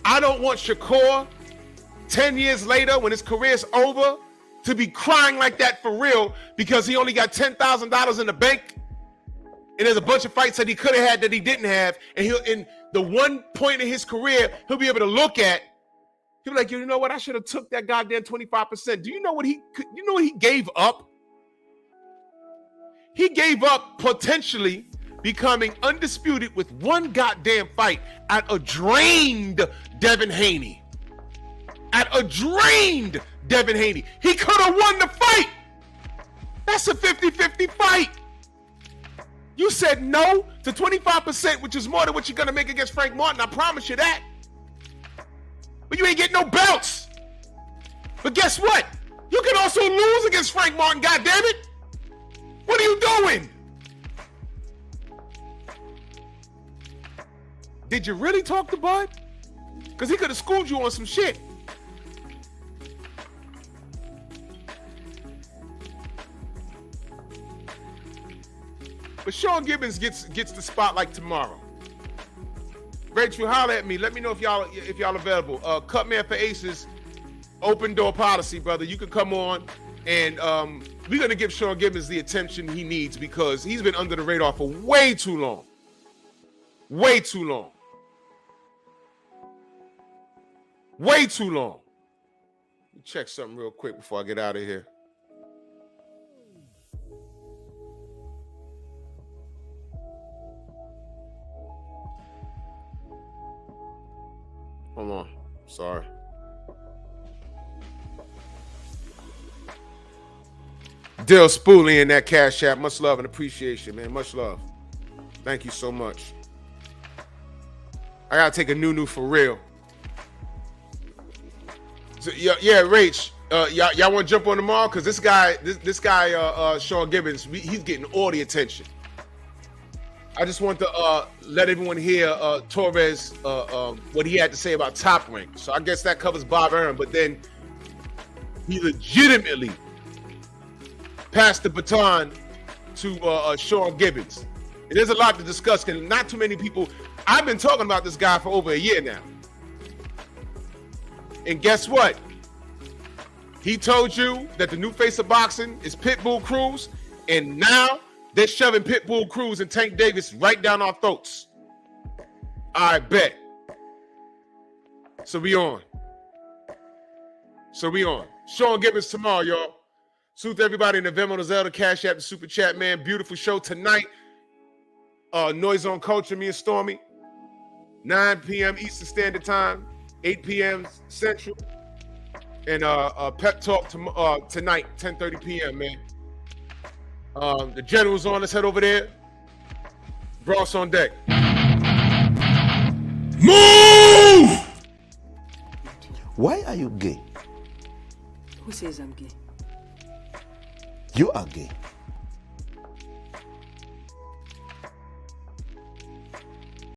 Speaker 2: I don't want Shakur 10 years later when his career's over to be crying like that for real because he only got $10,000 in the bank and there's a bunch of fights that he could have had that he didn't have, and he'll in the one point in his career he'll be able to look at, he'll be like, you know what, I should have took that goddamn 25%. Do you know what he gave up? He gave up potentially becoming undisputed with one goddamn fight at a drained Devin Haney. At a drained Devin Haney. He could have won the fight. That's a 50-50 fight. You said no to 25%, which is more than what you're going to make against Frank Martin. I promise you that. But you ain't getting no belts. But guess what? You can also lose against Frank Martin, goddammit. What are you doing? Did you really talk to Bud? Because he could have schooled you on some shit. But Sean Gibbons gets the spotlight tomorrow. Rachel, holler at me. Let me know if y'all available. Cutman for Aces, open door policy, brother. You can come on, and we're gonna give Sean Gibbons the attention he needs because he's been under the radar for way too long. Way too long. Way too long. Let me check something real quick before I get out of here. Hold on. Sorry. Dill Spoolie in that Cash App. Much love and appreciation, man. Much love. Thank you so much. I gotta take a new for real. So, yeah, Rach. Y'all want to jump on tomorrow? Because this guy, Sean Gibbons, he's getting all the attention. I just want to let everyone hear Torres, what he had to say about Top Rank. So I guess that covers Bob Arum, but then he legitimately passed the baton to Sean Gibbons. And there's a lot to discuss, and not too many people. I've been talking about this guy for over a year now. And guess what? He told you that the new face of boxing is Pitbull Cruz, and now they're shoving Pitbull Cruz and Tank Davis right down our throats. I bet. So we on. Sean Gibbons tomorrow, y'all. Salute to everybody in the Venmo, the Zelda, Cash App, the Super Chat, man. Beautiful show tonight. Noise on Culture, me and Stormy. 9 p.m. Eastern Standard Time, 8 p.m. Central. And Pep Talk tonight, 10:30 p.m., man. The General's on. Let's head over there. Bros on deck.
Speaker 1: Move! Why are you gay?
Speaker 10: Who says I'm gay?
Speaker 1: You are gay.